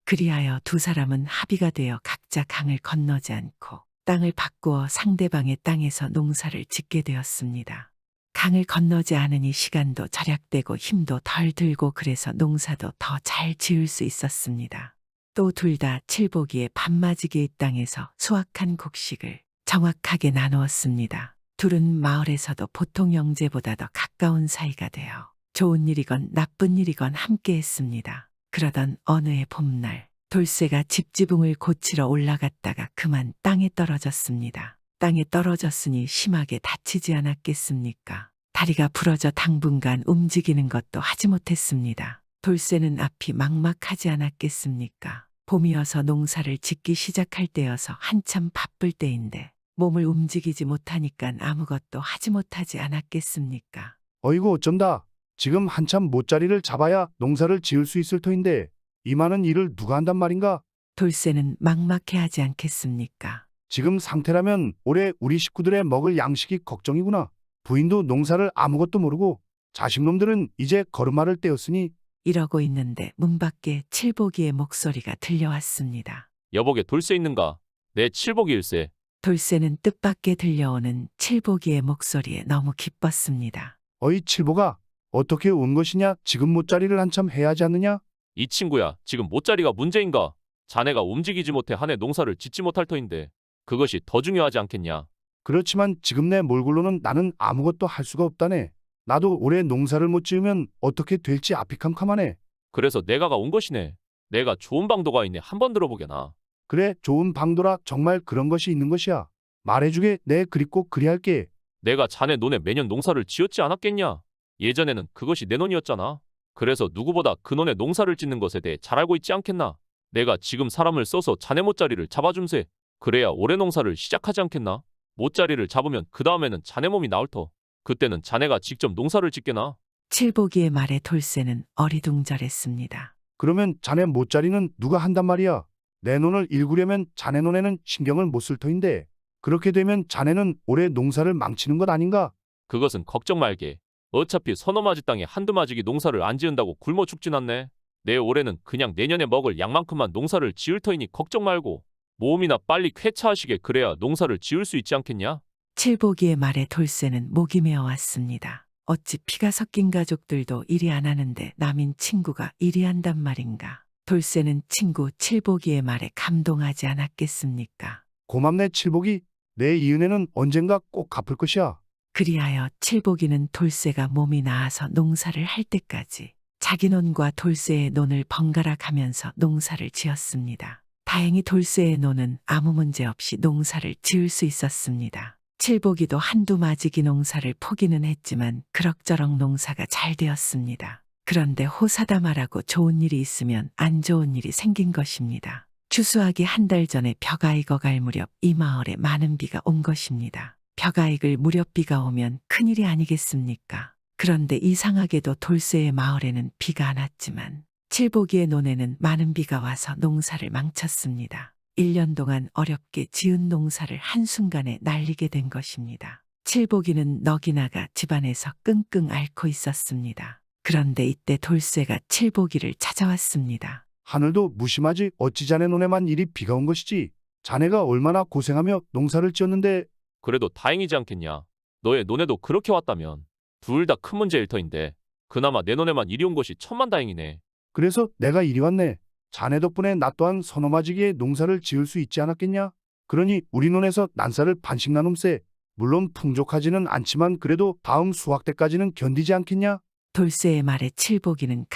그리하여 두 사람은 합의가 되어 각자 강을 건너지 않고 땅을 바꾸어 상대방의 땅에서 농사를 짓게 되었습니다. 강을 건너지 않으니 시간도 절약되고 힘도 덜 들고 그래서 농사도 더 잘 지을 수 있었습니다. 또 둘 다 칠복이의 반마지기의 땅에서 수확한 곡식을 정확하게 나누었습니다. 둘은 마을에서도 보통 형제보다 더 가까운 사이가 되어 좋은 일이건 나쁜 일이건 함께 했습니다. 그러던 어느 해 봄날 돌쇠가 집지붕을 고치러 올라갔다가 그만 땅에 떨어졌습니다. 땅에 떨어졌으니 심하게 다치지 않았겠습니까? 다리가 부러져 당분간 움직이는 것도 하지 못했습니다. 돌쇠는 앞이 막막하지 않았겠습니까? 봄이어서 농사를 짓기 시작할 때여서 한참 바쁠 때인데 몸을 움직이지 못하니까 아무것도 하지 못하지 않았겠습니까? 어이구 어쩐다. 지금 한참 못자리를 잡아야 농사를 지을 수 있을 터인데 이 많은 일을 누가 한단 말인가? 돌쇠는 막막해하지 않겠습니까? 지금 상태라면 올해 우리 식구들의 먹을 양식이 걱정이구나. 부인도 농사를 아무것도 모르고 자식놈들은 이제 걸음마를 떼었으니. 이러고 있는데 문 밖에 칠복이의 목소리가 들려왔습니다. 여복에 돌쇠 있는가? 내 칠복이일세. 돌쇠는 뜻밖의 들려오는 칠복이의 목소리에 너무 기뻤습니다. 어이 칠복아, 어떻게 온 것이냐? 지금 못자리를 한참 해야 하지 않느냐? 이 친구야, 지금 못자리가 문제인가? 자네가 움직이지 못해 한 해 농사를 짓지 못할 터인데 그것이 더 중요하지 않겠냐? 그렇지만 지금 내 몰골로는 나는 아무것도 할 수가 없다네. 나도 올해 농사를 못 지으면 어떻게 될지 앞이 캄캄하네. 그래서 내가가 온 것이네. 내가 좋은 방도가 있네. 한번 들어보게나. 그래, 좋은 방도라. 정말 그런 것이 있는 것이야. 말해주게. 내 그립고 그리할게. 내가 자네 논에 매년 농사를 지었지 않았겠냐? 예전에는 그것이 내 논이었잖아. 그래서 누구보다 그 논에 농사를 짓는 것에 대해 잘 알고 있지 않겠나? 내가 지금 사람을 써서 자네 못자리를 잡아줌세. 그래야 올해 농사를 시작하지 않겠나? 못자리를 잡으면 그 다음에는 자네 몸이 나올 터. 그때는 자네가 직접 농사를 짓게나. 칠복이의 말에 돌쇠는 어리둥절했습니다. 그러면 자네 못자리는 누가 한단 말이야? 내 논을 일구려면 자네 논에는 신경을 못 쓸 터인데 그렇게 되면 자네는 올해 농사를 망치는 것 아닌가? 그것은 걱정 말게. 어차피 서너 마지 땅에 한두 마지기 농사를 안 지은다고 굶어 죽진 않네. 내 올해는 그냥 내년에 먹을 양만큼만 농사를 지을 터이니 걱정 말고 모험이나 빨리 쾌차하시게. 그래야 농사를 지을 수 있지 않겠냐? 칠복이의 말에 돌쇠는 목이 메어왔습니다. 어찌 피가 섞인 가족들도 일이 안 하는데 남인 친구가 일이 한단 말인가. 돌쇠는 친구 칠복이의 말에 감동하지 않았겠습니까? 고맙네 칠복이. 내 이 은혜는 언젠가 꼭 갚을 것이야. 그리하여 칠복이는 돌쇠가 몸이 나아서 농사를 할 때까지 자기 논과 돌쇠의 논을 번갈아 가면서 농사를 지었습니다. 다행히 돌쇠의 논은 아무 문제 없이 농사를 지을 수 있었습니다. 칠복이도 한두 마지기 농사를 포기는 했지만 그럭저럭 농사가 잘 되었습니다. 그런데 호사다마라고 좋은 일이 있으면 안 좋은 일이 생긴 것입니다. 추수하기 한 달 전에 벼가 익어갈 무렵 이 마을에 많은 비가 온 것입니다. 벼가 익을 무렵 비가 오면 큰일이 아니겠습니까? 그런데 이상하게도 돌쇠의 마을에는 비가 안 왔지만 칠복이의 논에는 많은 비가 와서 농사를 망쳤습니다. 1년 동안 어렵게 지은 농사를 한순간에 날리게 된 것입니다. 칠복이는 넋이 나가 집안에서 끙끙 앓고 있었습니다. 그런데 이때 돌쇠가 칠복이를 찾아왔습니다. 하늘도 무심하지 어찌 자네 논에만 이리 비가 온 것이지. 자네가 얼마나 고생하며 농사를 지었는데. 그래도 다행이지 않겠냐? 너의 논에도 그렇게 왔다면 둘 다 큰 문제일 터인데 그나마 내 논에만 이리 온 것이 천만다행이네. 그래서 내가 이리 왔네. 자네 덕분에 나 또한 서너마지기에 농사를 지을 수 있지 않았겠냐? 그러니 우리 논에서 난사를 반씩 나눔세. 물론 풍족하지는 않지만 그래도 다음 수확 때까지는 견디지 않겠냐? 돌쇠의 말에 칠복이는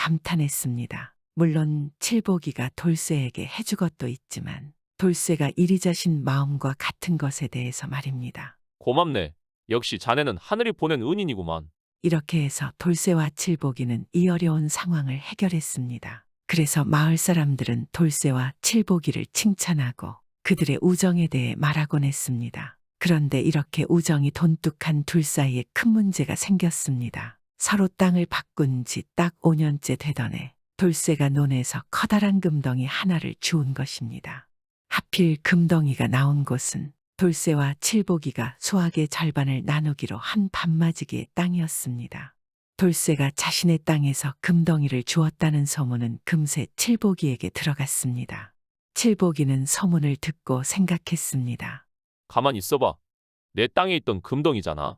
감탄했습니다. 물론 칠복이가 돌쇠에게 해주 것도 있지만 돌쇠가 이리자신 마음과 같은 것에 대해서 말입니다. 고맙네. 역시 자네는 하늘이 보낸 은인이구만. 이렇게 해서 돌쇠와 칠복이는 이 어려운 상황을 해결했습니다. 그래서 마을 사람들은 돌쇠와 칠복이를 칭찬하고 그들의 우정에 대해 말하곤 했습니다. 그런데 이렇게 우정이 돈독한 둘 사이에 큰 문제가 생겼습니다. 서로 땅을 바꾼 지 딱 5년째 되던 해 돌쇠가 논에서 커다란 금덩이 하나를 주운 것입니다. 하필 금덩이가 나온 곳은 돌쇠와 칠복이가 수확의 절반을 나누기로 한 반마지기의 땅이었습니다. 돌쇠가 자신의 땅에서 금덩이를 주었다는 소문은 금세 칠복이에게 들어갔습니다. 칠복이는 소문을 듣고 생각했습니다. 가만히 있어봐. 내 땅에 있던 금덩이잖아.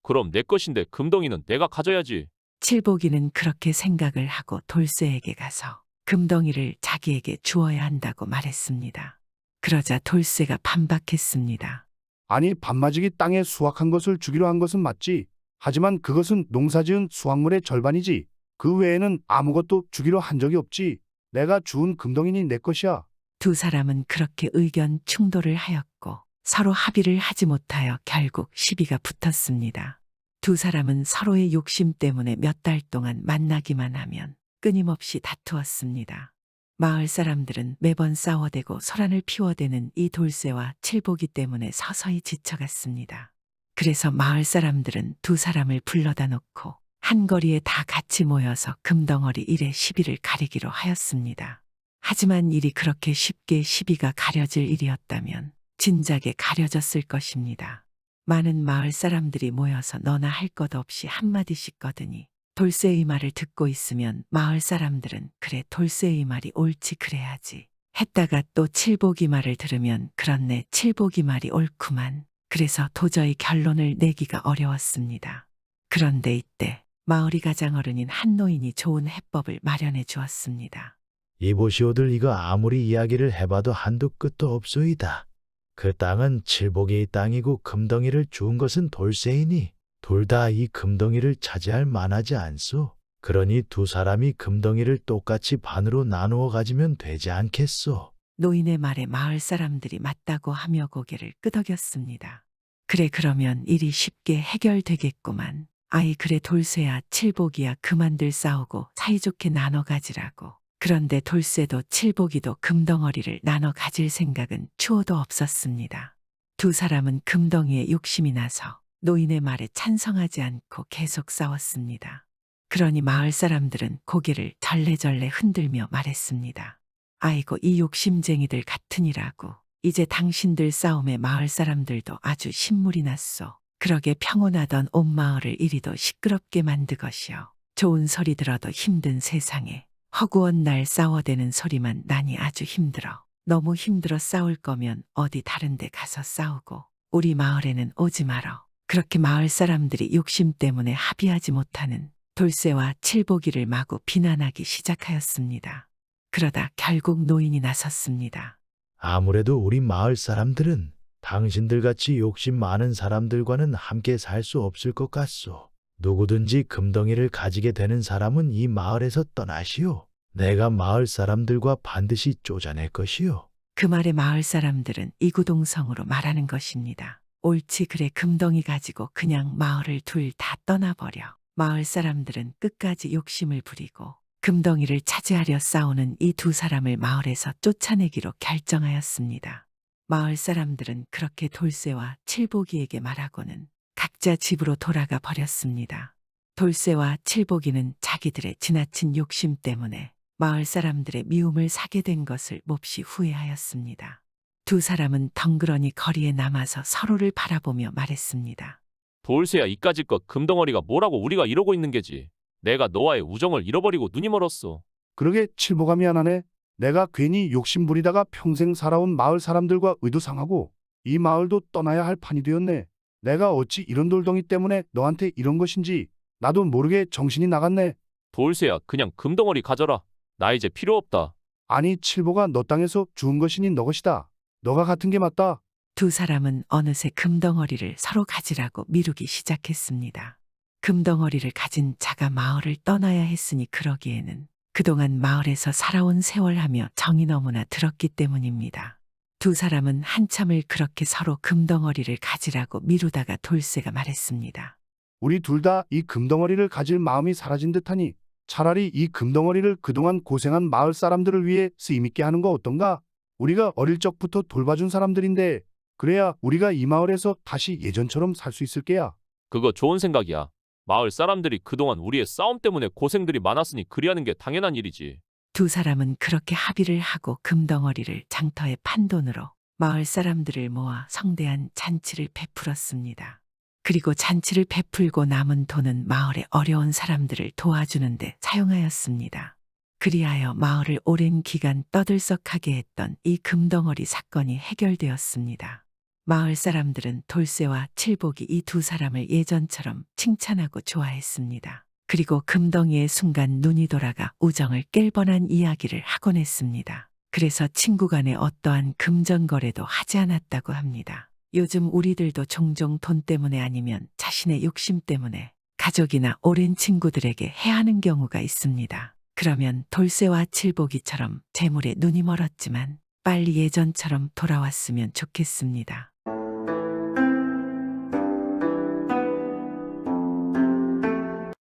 그럼 내 것인데 금덩이는 내가 가져야지. 칠복이는 그렇게 생각을 하고 돌쇠에게 가서 금덩이를 자기에게 주어야 한다고 말했습니다. 그러자 돌쇠가 반박했습니다. 아니 반마지기 땅에 수확한 것을 주기로 한 것은 맞지. 하지만 그것은 농사지은 수확물의 절반이지. 그 외에는 아무것도 주기로 한 적이 없지. 내가 주운 금덩이니 내 것이야. 두 사람은 그렇게 의견 충돌을 하였고 서로 합의를 하지 못하여 결국 시비가 붙었습니다. 두 사람은 서로의 욕심 때문에 몇 달 동안 만나기만 하면 끊임없이 다투었습니다. 마을 사람들은 매번 싸워대고 소란을 피워대는 이 돌쇠와 칠복이 때문에 서서히 지쳐갔습니다. 그래서 마을 사람들은 두 사람을 불러다 놓고 한 거리에 다 같이 모여서 금덩어리 일에 시비를 가리기로 하였습니다. 하지만 일이 그렇게 쉽게 시비가 가려질 일이었다면 진작에 가려졌을 것입니다. 많은 마을 사람들이 모여서 너나 할 것 없이 한마디씩 거드니 돌쇠의 말을 듣고 있으면 마을 사람들은 그래 돌쇠의 말이 옳지 그래야지 했다가 또 칠복이 말을 들으면 그렇네 칠복이 말이 옳구만. 그래서 도저히 결론을 내기가 어려웠습니다. 그런데 이때 마을이 가장 어른인 한 노인이 좋은 해법을 마련해 주었습니다. 이보시오들 이거 아무리 이야기를 해봐도 한도 끝도 없소이다. 그 땅은 칠복의 땅이고 금덩이를 주운 것은 돌쇠이니 둘 다 이 금덩이를 차지할 만하지 않소. 그러니 두 사람이 금덩이를 똑같이 반으로 나누어 가지면 되지 않겠소. 노인의 말에 마을 사람들이 맞다고 하며 고개를 끄덕였습니다. 그래 그러면 일이 쉽게 해결되겠구만. 아이 그래 돌쇠야 칠복이야 그만들 싸우고 사이좋게 나눠 가지라고. 그런데 돌쇠도 칠복이도 금덩어리를 나눠 가질 생각은 추호도 없었습니다. 두 사람은 금덩이에 욕심이 나서 노인의 말에 찬성하지 않고 계속 싸웠습니다. 그러니 마을 사람들은 고개를 절레절레 흔들며 말했습니다. 아이고 이 욕심쟁이들 같으니라고. 이제 당신들 싸움에 마을 사람들도 아주 신물이 났소. 그러게 평온하던 온 마을을 이리도 시끄럽게 만드것이여. 좋은 소리 들어도 힘든 세상에 허구한 날 싸워대는 소리만 나니 아주 힘들어. 너무 힘들어 싸울 거면 어디 다른 데 가서 싸우고 우리 마을에는 오지 말어. 그렇게 마을 사람들이 욕심 때문에 합의하지 못하는 돌쇠와 칠복이를 마구 비난하기 시작하였습니다. 그러다 결국 노인이 나섰습니다. 아무래도 우리 마을 사람들은 당신들같이 욕심 많은 사람들과는 함께 살 수 없을 것 같소. 누구든지 금덩이를 가지게 되는 사람은 이 마을에서 떠나시오. 내가 마을 사람들과 반드시 쪼잔할 것이오. 그 말에 마을 사람들은 이구동성으로 말하는 것입니다. 옳지 그래 금덩이 가지고 그냥 마을을 둘 다 떠나버려. 마을 사람들은 끝까지 욕심을 부리고 금덩이를 차지하려 싸우는 이 두 사람을 마을에서 쫓아내기로 결정하였습니다. 마을 사람들은 그렇게 돌쇠와 칠복이에게 말하고는 각자 집으로 돌아가 버렸습니다. 돌쇠와 칠복이는 자기들의 지나친 욕심 때문에 마을 사람들의 미움을 사게 된 것을 몹시 후회하였습니다. 두 사람은 덩그러니 거리에 남아서 서로를 바라보며 말했습니다. 돌쇠야 이까짓 것 금덩어리가 뭐라고 우리가 이러고 있는 게지. 내가 너와의 우정을 잃어버리고 눈이 멀었어. 그러게 칠보가 미안하네. 내가 괜히 욕심 부리다가 평생 살아온 마을 사람들과 의도 상하고 이 마을도 떠나야 할 판이 되었네. 내가 어찌 이런 돌덩이 때문에 너한테 이런 것인지 나도 모르게 정신이 나갔네. 돌쇠야 그냥 금덩어리 가져라. 나 이제 필요 없다. 아니 칠보가 너 땅에서 주운 것이니 너 것이다. 너가 같은 게 맞다. 두 사람은 어느새 금덩어리를 서로 가지라고 미루기 시작했습니다. 금덩어리를 가진 자가 마을을 떠나야 했으니 그러기에는 그동안 마을에서 살아온 세월하며 정이 너무나 들었기 때문입니다. 두 사람은 한참을 그렇게 서로 금덩어리를 가지라고 미루다가 돌쇠가 말했습니다. 우리 둘 다 이 금덩어리를 가질 마음이 사라진 듯하니 차라리 이 금덩어리를 그동안 고생한 마을 사람들을 위해 쓰임있게 하는 거 어떤가? 우리가 어릴 적부터 돌봐준 사람들인데 그래야 우리가 이 마을에서 다시 예전처럼 살 수 있을 게야. 그거 좋은 생각이야. 마을 사람들이 그동안 우리의 싸움 때문에 고생들이 많았으니 그리하는 게 당연한 일이지. 두 사람은 그렇게 합의를 하고 금덩어리를 장터에 판 돈으로 마을 사람들을 모아 성대한 잔치를 베풀었습니다. 그리고 잔치를 베풀고 남은 돈은 마을의 어려운 사람들을 도와주는 데 사용하였습니다. 그리하여 마을을 오랜 기간 떠들썩하게 했던 이 금덩어리 사건이 해결되었습니다. 마을 사람들은 돌쇠와 칠복이 이 두 사람을 예전처럼 칭찬하고 좋아했습니다. 그리고 금덩이의 순간 눈이 돌아가 우정을 깰 뻔한 이야기를 하곤 했습니다. 그래서 친구 간에 어떠한 금전거래도 하지 않았다고 합니다. 요즘 우리들도 종종 돈 때문에 아니면 자신의 욕심 때문에 가족이나 오랜 친구들에게 해하는 경우가 있습니다. 그러면 돌쇠와 칠복이처럼 재물에 눈이 멀었지만 빨리 예전처럼 돌아왔으면 좋겠습니다.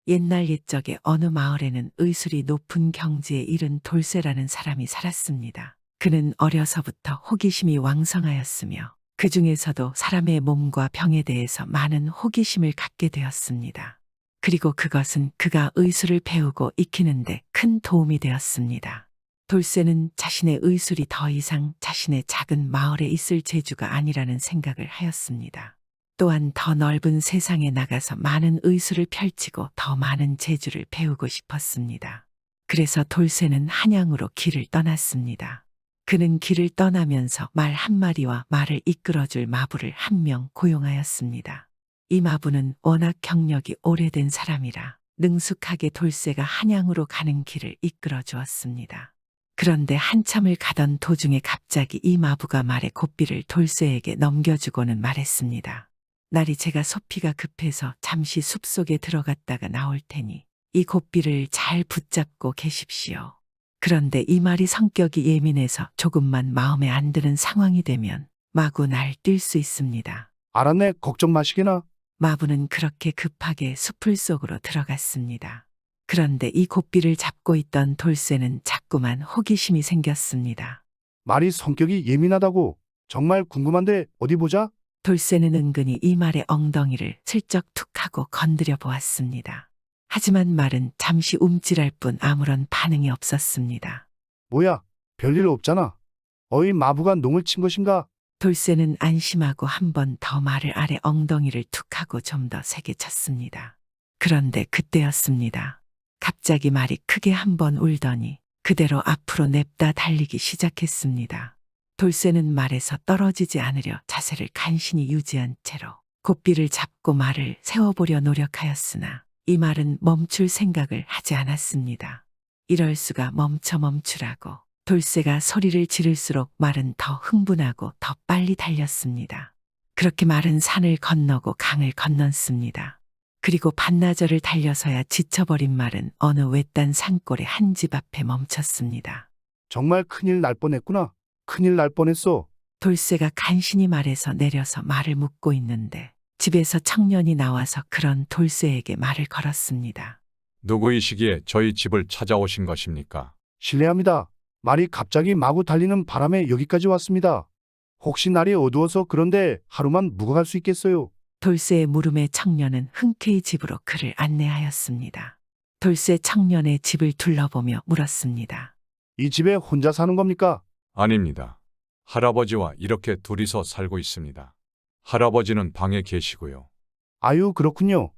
옛날 옛적에 어느 마을에는 의술이 높은 경지에 이른 돌쇠라는 사람이 살았습니다. 그는 어려서부터 호기심이 왕성하였으며 그 중에서도 사람의 몸과 병에 대해서 많은 호기심을 갖게 되었습니다. 그리고 그것은 그가 의술을 배우고 익히는데 큰 도움이 되었습니다. 돌쇠는 자신의 의술이 더 이상 자신의 작은 마을에 있을 재주가 아니라는 생각을 하였습니다. 또한 더 넓은 세상에 나가서 많은 의술을 펼치고 더 많은 재주를 배우고 싶었습니다. 그래서 돌쇠는 한양으로 길을 떠났습니다. 그는 길을 떠나면서 말 한마리와 말을 이끌어줄 마부를 한 명 고용하였습니다. 이 마부는 워낙 경력이 오래된 사람이라 능숙하게 돌쇠가 한양으로 가는 길을 이끌어 주었습니다. 그런데 한참을 가던 도중에 갑자기 이 마부가 말의 고삐를 돌쇠에게 넘겨주고는 말했습니다. 날이 제가 소피가 급해서 잠시 숲속에 들어갔다가 나올 테니 이 고삐를 잘 붙잡고 계십시오. 그런데 이 말이 성격이 예민해서 조금만 마음에 안 드는 상황이 되면 마구 날뛸 수 있습니다. 알았네. 걱정 마시게나. 마부는 그렇게 급하게 숲을 속으로 들어갔습니다. 그런데 이 고삐를 잡고 있던 돌쇠는 자꾸만 호기심이 생겼습니다. 말이 성격이 예민하다고. 정말 궁금한데 어디 보자. 돌쇠는 은근히 이 말의 엉덩이를 슬쩍 툭 하고 건드려 보았습니다. 하지만 말은 잠시 움찔할 뿐 아무런 반응이 없었습니다. 뭐야? 별일 없잖아. 어이 마부가 농을 친 것인가? 돌쇠는 안심하고 한 번 더 말을 아래 엉덩이를 툭 하고 좀 더 세게 쳤습니다. 그런데 그때였습니다. 갑자기 말이 크게 한 번 울더니 그대로 앞으로 냅다 달리기 시작했습니다. 돌쇠는 말에서 떨어지지 않으려 자세를 간신히 유지한 채로 고삐를 잡고 말을 세워보려 노력하였으나 이 말은 멈출 생각을 하지 않았습니다. 이럴 수가 멈추라고. 돌쇠가 소리를 지를수록 말은 더 흥분하고 더 빨리 달렸습니다. 그렇게 말은 산을 건너고 강을 건넜습니다. 그리고 반나절을 달려서야 지쳐버린 말은 어느 외딴 산골의 한 집 앞에 멈췄습니다. 정말 큰일 날 뻔했구나. 큰일 날 뻔했어. 돌쇠가 간신히 말에서 내려서 말을 묻고 있는데 집에서 청년이 나와서 그런 돌쇠에게 말을 걸었습니다. 누구 이 시기에 저희 집을 찾아오신 것입니까? 실례합니다. 말이 갑자기 마구 달리는 바람에 여기까지 왔습니다. 혹시 날이 어두워서 그런데 하루만 묵어갈 수 있겠어요? 돌쇠의 물음에 청년은 흔쾌히 집으로 그를 안내하였습니다. 돌쇠 청년의 집을 둘러보며 물었습니다. 이 집에 혼자 사는 겁니까? 아닙니다. 할아버지와 이렇게 둘이서 살고 있습니다. 할아버지는 방에 계시고요. 아유, 그렇군요.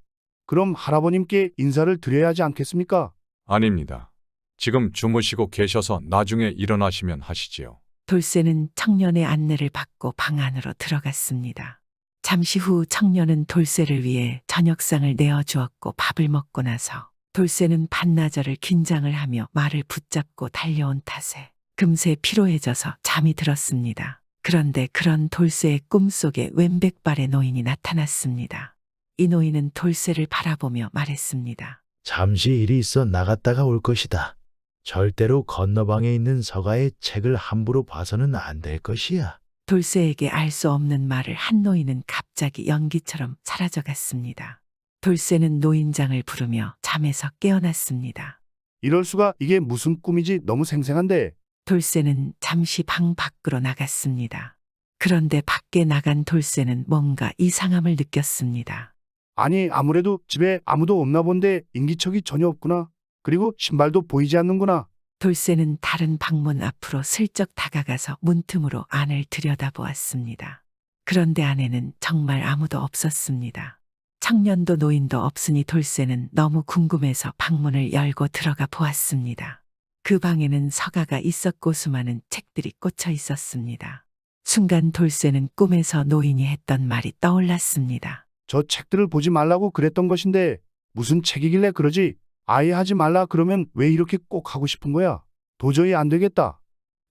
그럼 할아버님께 인사를 드려야 하지 않겠습니까? 아닙니다. 지금 주무시고 계셔서 나중에 일어나시면 하시지요. 돌쇠는 청년의 안내를 받고 방 안으로 들어갔습니다. 잠시 후 청년은 돌쇠를 위해 저녁상을 내어주었고 밥을 먹고 나서 돌쇠는 반나절을 긴장을 하며 말을 붙잡고 달려온 탓에 금세 피로해져서 잠이 들었습니다. 그런데 그런 돌쇠의 꿈속에 왼백발의 노인이 나타났습니다. 이 노인은 돌쇠를 바라보며 말했습니다. 잠시 일이 있어 나갔다가 올 것이다. 절대로 건너방에 있는 서가의 책을 함부로 봐서는 안 될 것이야. 돌쇠에게 알 수 없는 말을 한 노인은 갑자기 연기처럼 사라져갔습니다. 돌쇠는 노인장을 부르며 잠에서 깨어났습니다. 이럴 수가. 이게 무슨 꿈이지? 너무 생생한데. 돌쇠는 잠시 방 밖으로 나갔습니다. 그런데 밖에 나간 돌쇠는 뭔가 이상함을 느꼈습니다. 아니, 아무래도 집에 아무도 없나 본데 인기척이 전혀 없구나. 그리고 신발도 보이지 않는구나. 돌쇠는 다른 방문 앞으로 슬쩍 다가가서 문틈으로 안을 들여다보았습니다. 그런데 안에는 정말 아무도 없었습니다. 청년도 노인도 없으니 돌쇠는 너무 궁금해서 방문을 열고 들어가 보았습니다. 그 방에는 서가가 있었고 수많은 책들이 꽂혀 있었습니다. 순간 돌쇠는 꿈에서 노인이 했던 말이 떠올랐습니다. 저 책들을 보지 말라고 그랬던 것인데 무슨 책이길래 그러지? 아예 하지 말라 그러면 왜 이렇게 꼭 하고 싶은 거야? 도저히 안 되겠다.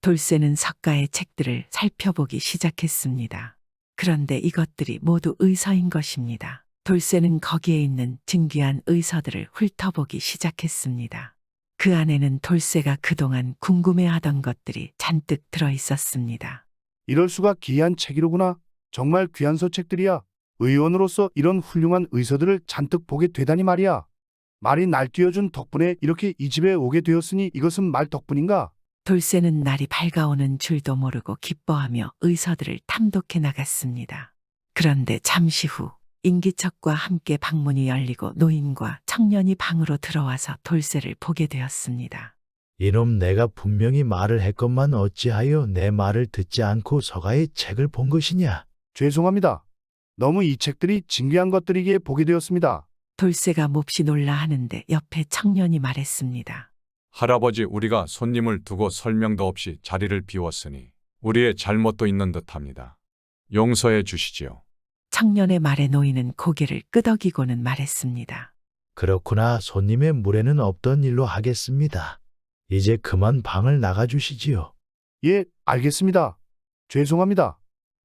돌쇠는 서가의 책들을 살펴보기 시작했습니다. 그런데 이것들이 모두 의서인 것입니다. 돌쇠는 거기에 있는 진귀한 의서들을 훑어보기 시작했습니다. 그 안에는 돌쇠가 그동안 궁금해하던 것들이 잔뜩 들어 있었습니다. 이럴 수가. 귀한 책이로구나. 정말 귀한 서책들이야. 의원으로서 이런 훌륭한 의서들을 잔뜩 보게 되다니 말이야. 말이 날뛰어준 덕분에 이렇게 이 집에 오게 되었으니 이것은 말 덕분인가? 돌쇠는 날이 밝아오는 줄도 모르고 기뻐하며 의서들을 탐독해 나갔습니다. 그런데 잠시 후 인기척과 함께 방문이 열리고 노인과 청년이 방으로 들어와서 돌쇠를 보게 되었습니다. 이놈 내가 분명히 말을 했건만 어찌하여 내 말을 듣지 않고 서가의 책을 본 것이냐? 죄송합니다. 너무 이 책들이 진귀한 것들이기에 보게 되었습니다. 돌쇠가 몹시 놀라 하는데 옆에 청년이 말했습니다. 할아버지, 우리가 손님을 두고 설명도 없이 자리를 비웠으니 우리의 잘못도 있는 듯합니다. 용서해 주시지요. 청년의 말에 노인은 고개를 끄덕이고는 말했습니다. 그렇구나. 손님의 물에는 없던 일로 하겠습니다. 이제 그만 방을 나가주시지요. 예, 알겠습니다. 죄송합니다.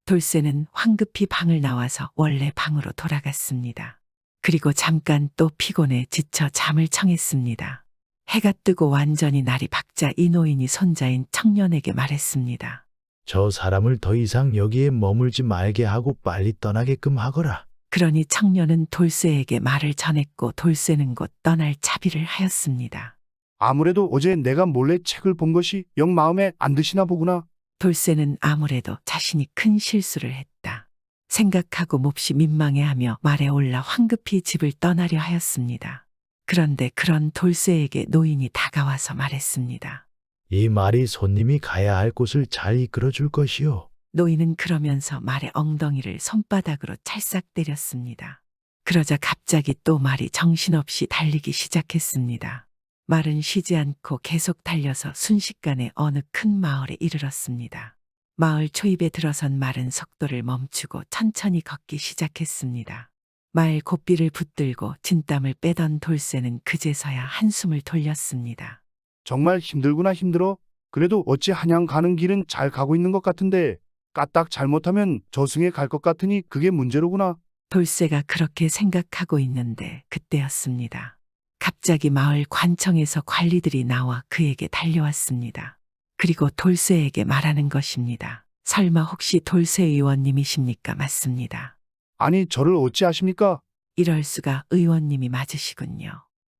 돌쇠는 황급히 방을 나와서 원래 방으로 돌아갔습니다. 그리고 잠깐 또 피곤해 지쳐 잠을 청했습니다. 해가 뜨고 완전히 날이 밝자 이 노인이 손자인 청년에게 말했습니다. 저 사람을 더 이상 여기에 머물지 말게 하고 빨리 떠나게끔 하거라. 그러니 청년은 돌쇠에게 말을 전했고 돌쇠는 곧 떠날 차비를 하였습니다. 아무래도 어제 내가 몰래 책을 본 것이 영 마음에 안 드시나 보구나. 돌쇠는 아무래도 자신이 큰 실수를 했다 생각하고 몹시 민망해하며 말에 올라 황급히 집을 떠나려 하였습니다. 그런데 그런 돌쇠에게 노인이 다가와서 말했습니다. 이 말이 손님이 가야 할 곳을 잘 이끌어 줄 것이요. 노인은 그러면서 말의 엉덩이를 손바닥으로 찰싹 때렸습니다. 그러자 갑자기 또 말이 정신없이 달리기 시작했습니다. 말은 쉬지 않고 계속 달려서 순식간에 어느 큰 마을에 이르렀습니다. 마을 초입에 들어선 말은 속도를 멈추고 천천히 걷기 시작했습니다. 말 고삐를 붙들고 진땀을 빼던 돌쇠는 그제서야 한숨을 돌렸습니다. 정말 힘들구나 힘들어. 그래도 어찌 한양 가는 길은 잘 가고 있는 것 같은데 까딱 잘못하면 저승에 갈 것 같으니 그게 문제로구나. 돌쇠가 그렇게 생각하고 있는데 그때였습니다. 갑자기 마을 관청에서 관리들이 나와 그에게 달려왔습니다. 그리고 돌쇠에게 말하는 것입니다. 설마 혹시 돌쇠 의원님이십니까? 맞습니다. 아니 저를 어찌 아십니까? 이럴 수가, 의원님이 맞으시군요.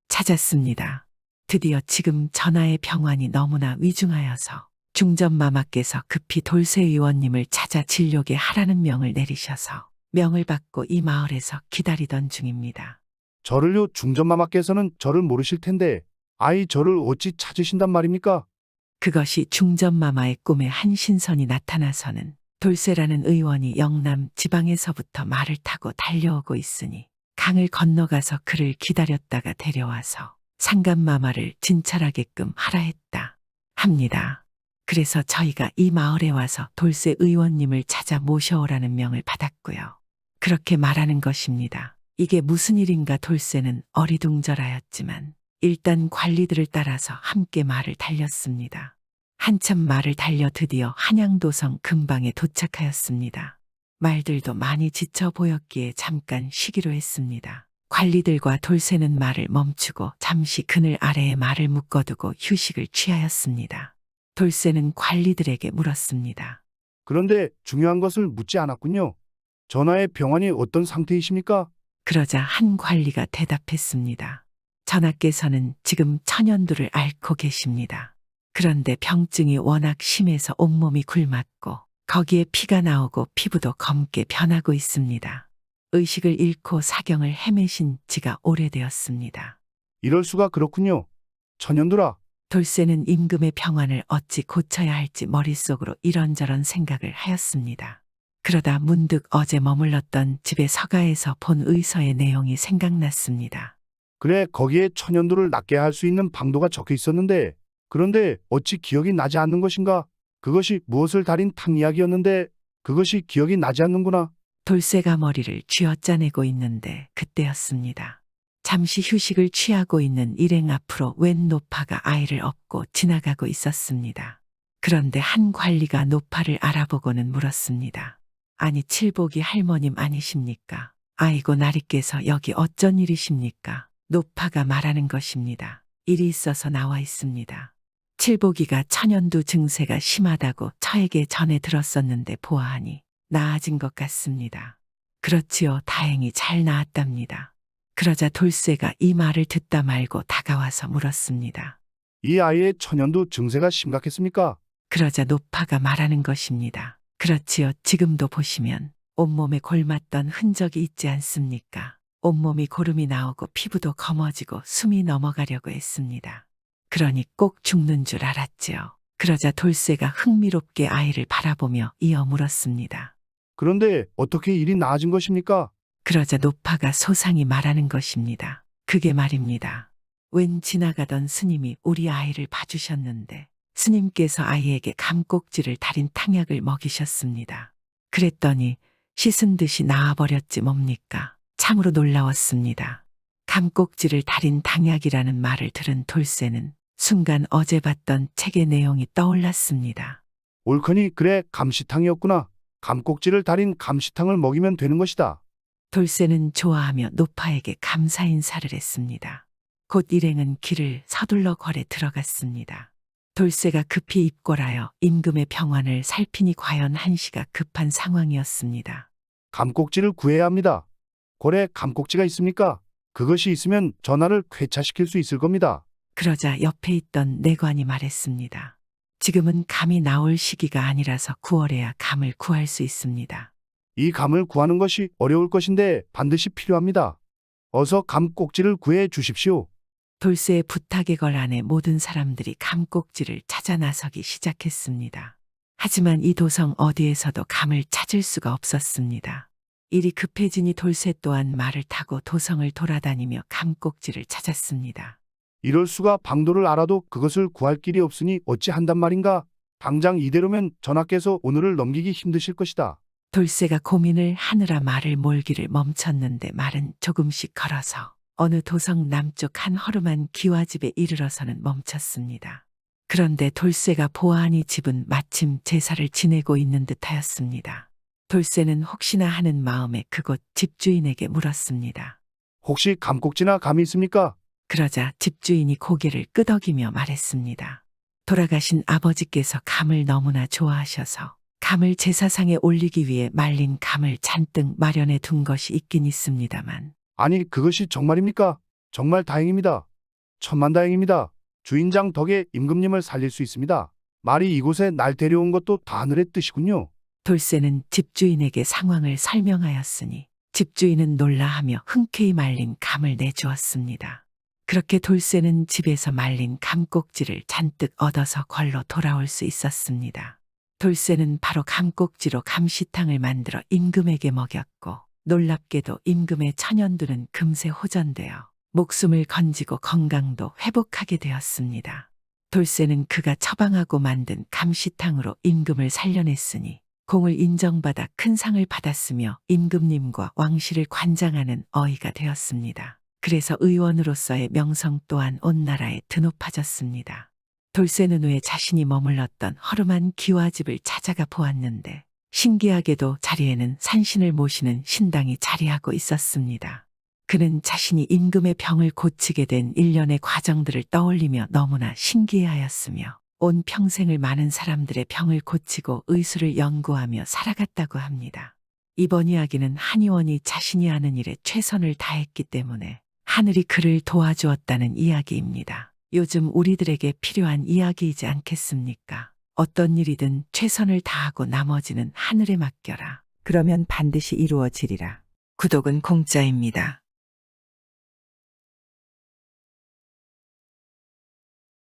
찾았습니다. 드디어 지금 전하의 병환이 너무나 위중하여서 중전마마께서 급히 돌쇠 의원님을 찾아 진료게 하라는 명을 내리셔서 명을 받고 이 마을에서 기다리던 중입니다. 저를요? 중전마마께서는 저를 모르실 텐데 아이 저를 어찌 찾으신단 말입니까? 그것이 중전마마의 꿈에 한 신선이 나타나서는 돌쇠라는 의원이 영남 지방에서부터 말을 타고 달려오고 있으니 강을 건너가서 그를 기다렸다가 데려와서 상감마마를 진찰하게끔 하라 했다 합니다. 그래서 저희가 이 마을에 와서 돌쇠 의원님을 찾아 모셔오라는 명을 받았고요. 그렇게 말하는 것입니다. 이게 무슨 일인가 돌쇠는 어리둥절하였지만 일단 관리들을 따라서 함께 말을 달렸습니다. 한참 말을 달려 드디어 한양도성 근방에 도착하였습니다. 말들도 많이 지쳐 보였기에 잠깐 쉬기로 했습니다. 관리들과 돌쇠는 말을 멈추고 잠시 그늘 아래에 말을 묶어두고 휴식을 취하였습니다. 돌쇠는 관리들에게 물었습니다. 그런데 중요한 것을 묻지 않았군요. 전하의 병환이 어떤 상태이십니까? 그러자 한 관리가 대답했습니다. 전하께서는 지금 천연두를 앓고 계십니다. 그런데 병증이 워낙 심해서 온몸이 굴맞고 거기에 피가 나오고 피부도 검게 변하고 있습니다. 의식을 잃고 사경을 헤매신 지가 오래되었습니다. 이럴 수가. 그렇군요. 천연두라. 돌쇠는 임금의 병환을 어찌 고쳐야 할지 머릿속으로 이런저런 생각을 하였습니다. 그러다 문득 어제 머물렀던 집의 서가에서 본 의서의 내용이 생각났습니다. 그래, 거기에 천연두를 낫게 할 수 있는 방도가 적혀 있었는데 그런데 어찌 기억이 나지 않는 것인가? 그것이 무엇을 달인 탕 이야기였는데 그것이 기억이 나지 않는구나. 돌쇠가 머리를 쥐어짜내고 있는데 그때였습니다. 잠시 휴식을 취하고 있는 일행 앞으로 웬 노파가 아이를 업고 지나가고 있었습니다. 그런데 한 관리가 노파를 알아보고는 물었습니다. 아니, 칠복이 할머님 아니십니까? 아이고 나리께서 여기 어쩐 일이십니까? 노파가 말하는 것입니다. 일이 있어서 나와 있습니다. 칠복이가 천연두 증세가 심하다고 저에게 전해 들었었는데 보아하니 나아진 것 같습니다. 그렇지요. 다행히 잘 나았답니다. 그러자 돌쇠가 이 말을 듣다 말고 다가와서 물었습니다. 이 아이의 천연두 증세가 심각했습니까? 그러자 노파가 말하는 것입니다. 그렇지요. 지금도 보시면 온몸에 골맞던 흔적이 있지 않습니까? 온몸이 고름이 나오고 피부도 검어지고 숨이 넘어가려고 했습니다. 그러니 꼭 죽는 줄 알았지요. 그러자 돌쇠가 흥미롭게 아이를 바라보며 이어 물었습니다. 그런데 어떻게 일이 나아진 것입니까? 그러자 노파가 소상히 말하는 것입니다. 그게 말입니다. 웬 지나가던 스님이 우리 아이를 봐주셨는데 스님께서 아이에게 감꼭지를 달인 탕약을 먹이셨습니다. 그랬더니 씻은 듯이 나아버렸지 뭡니까? 참으로 놀라웠습니다. 감꼭지를 달인 탕약이라는 말을 들은 돌쇠는 순간 어제 봤던 책의 내용이 떠올랐습니다. 옳거니 그래 감시탕이었구나. 감꼭지를 달인 감시탕을 먹이면 되는 것이다. 돌쇠는 좋아하며 노파에게 감사 인사를 했습니다. 곧 일행은 길을 서둘러 걸에 들어갔습니다. 돌쇠가 급히 입궐하여 임금의 병환을 살피니 과연 한시가 급한 상황이었습니다. 감꼭지를 구해야 합니다. 고래 감꼭지가 있습니까? 그것이 있으면 전하를 쾌차시킬 수 있을 겁니다. 그러자 옆에 있던 내관이 말했습니다. 지금은 감이 나올 시기가 아니라서 9월에야 감을 구할 수 있습니다. 이 감을 구하는 것이 어려울 것인데 반드시 필요합니다. 어서 감꼭지를 구해 주십시오. 돌쇠의 부탁에 걸 안에 모든 사람들이 감꼭지를 찾아 나서기 시작했습니다. 하지만 이 도성 어디에서도 감을 찾을 수가 없었습니다. 일이 급해지니 돌쇠 또한 말을 타고 도성을 돌아다니며 감꼭지를 찾았습니다. 이럴 수가 방도를 알아도 그것을 구할 길이 없으니 어찌 한단 말인가? 당장 이대로면 전하께서 오늘을 넘기기 힘드실 것이다. 돌쇠가 고민을 하느라 말을 몰기를 멈췄는데 말은 조금씩 걸어서 어느 도성 남쪽 한 허름한 기와집에 이르러서는 멈췄습니다. 그런데 돌쇠가 보아하니 이 집은 마침 제사를 지내고 있는 듯하였습니다. 돌쇠는 혹시나 하는 마음에 그곳 집주인에게 물었습니다. 혹시 감꼭지나 감이 있습니까? 그러자 집주인이 고개를 끄덕이며 말했습니다. 돌아가신 아버지께서 감을 너무나 좋아하셔서 감을 제사상에 올리기 위해 말린 감을 잔뜩 마련해 둔 것이 있긴 있습니다만 아니 그것이 정말입니까? 정말 다행입니다. 천만다행입니다. 주인장 덕에 임금님을 살릴 수 있습니다. 말이 이곳에 날 데려온 것도 다 하늘의 뜻이군요. 돌쇠는 집주인에게 상황을 설명하였으니 집주인은 놀라하며 흔쾌히 말린 감을 내주었습니다. 그렇게 돌쇠는 집에서 말린 감꼭지를 잔뜩 얻어서 걸로 돌아올 수 있었습니다. 돌쇠는 바로 감꼭지로 감시탕을 만들어 임금에게 먹였고 놀랍게도 임금의 천연두는 금세 호전되어 목숨을 건지고 건강도 회복하게 되었습니다. 돌쇠는 그가 처방하고 만든 감시탕으로 임금을 살려냈으니 공을 인정받아 큰 상을 받았으며 임금님과 왕실을 관장하는 어이가 되었습니다. 그래서 의원으로서의 명성 또한 온 나라에 드높아졌습니다. 돌쇠는 후에 자신이 머물렀던 허름한 기와집을 찾아가 보았는데 신기하게도 자리에는 산신을 모시는 신당이 자리하고 있었습니다. 그는 자신이 임금의 병을 고치게 된 일련의 과정들을 떠올리며 너무나 신기해하였으며 온 평생을 많은 사람들의 병을 고치고 의술을 연구하며 살아갔다고 합니다. 이번 이야기는 한의원이 자신이 하는 일에 최선을 다했기 때문에 하늘이 그를 도와주었다는 이야기입니다. 요즘 우리들에게 필요한 이야기이지 않겠습니까? 어떤 일이든 최선을 다하고 나머지는 하늘에 맡겨라. 그러면 반드시 이루어지리라. 구독은 공짜입니다.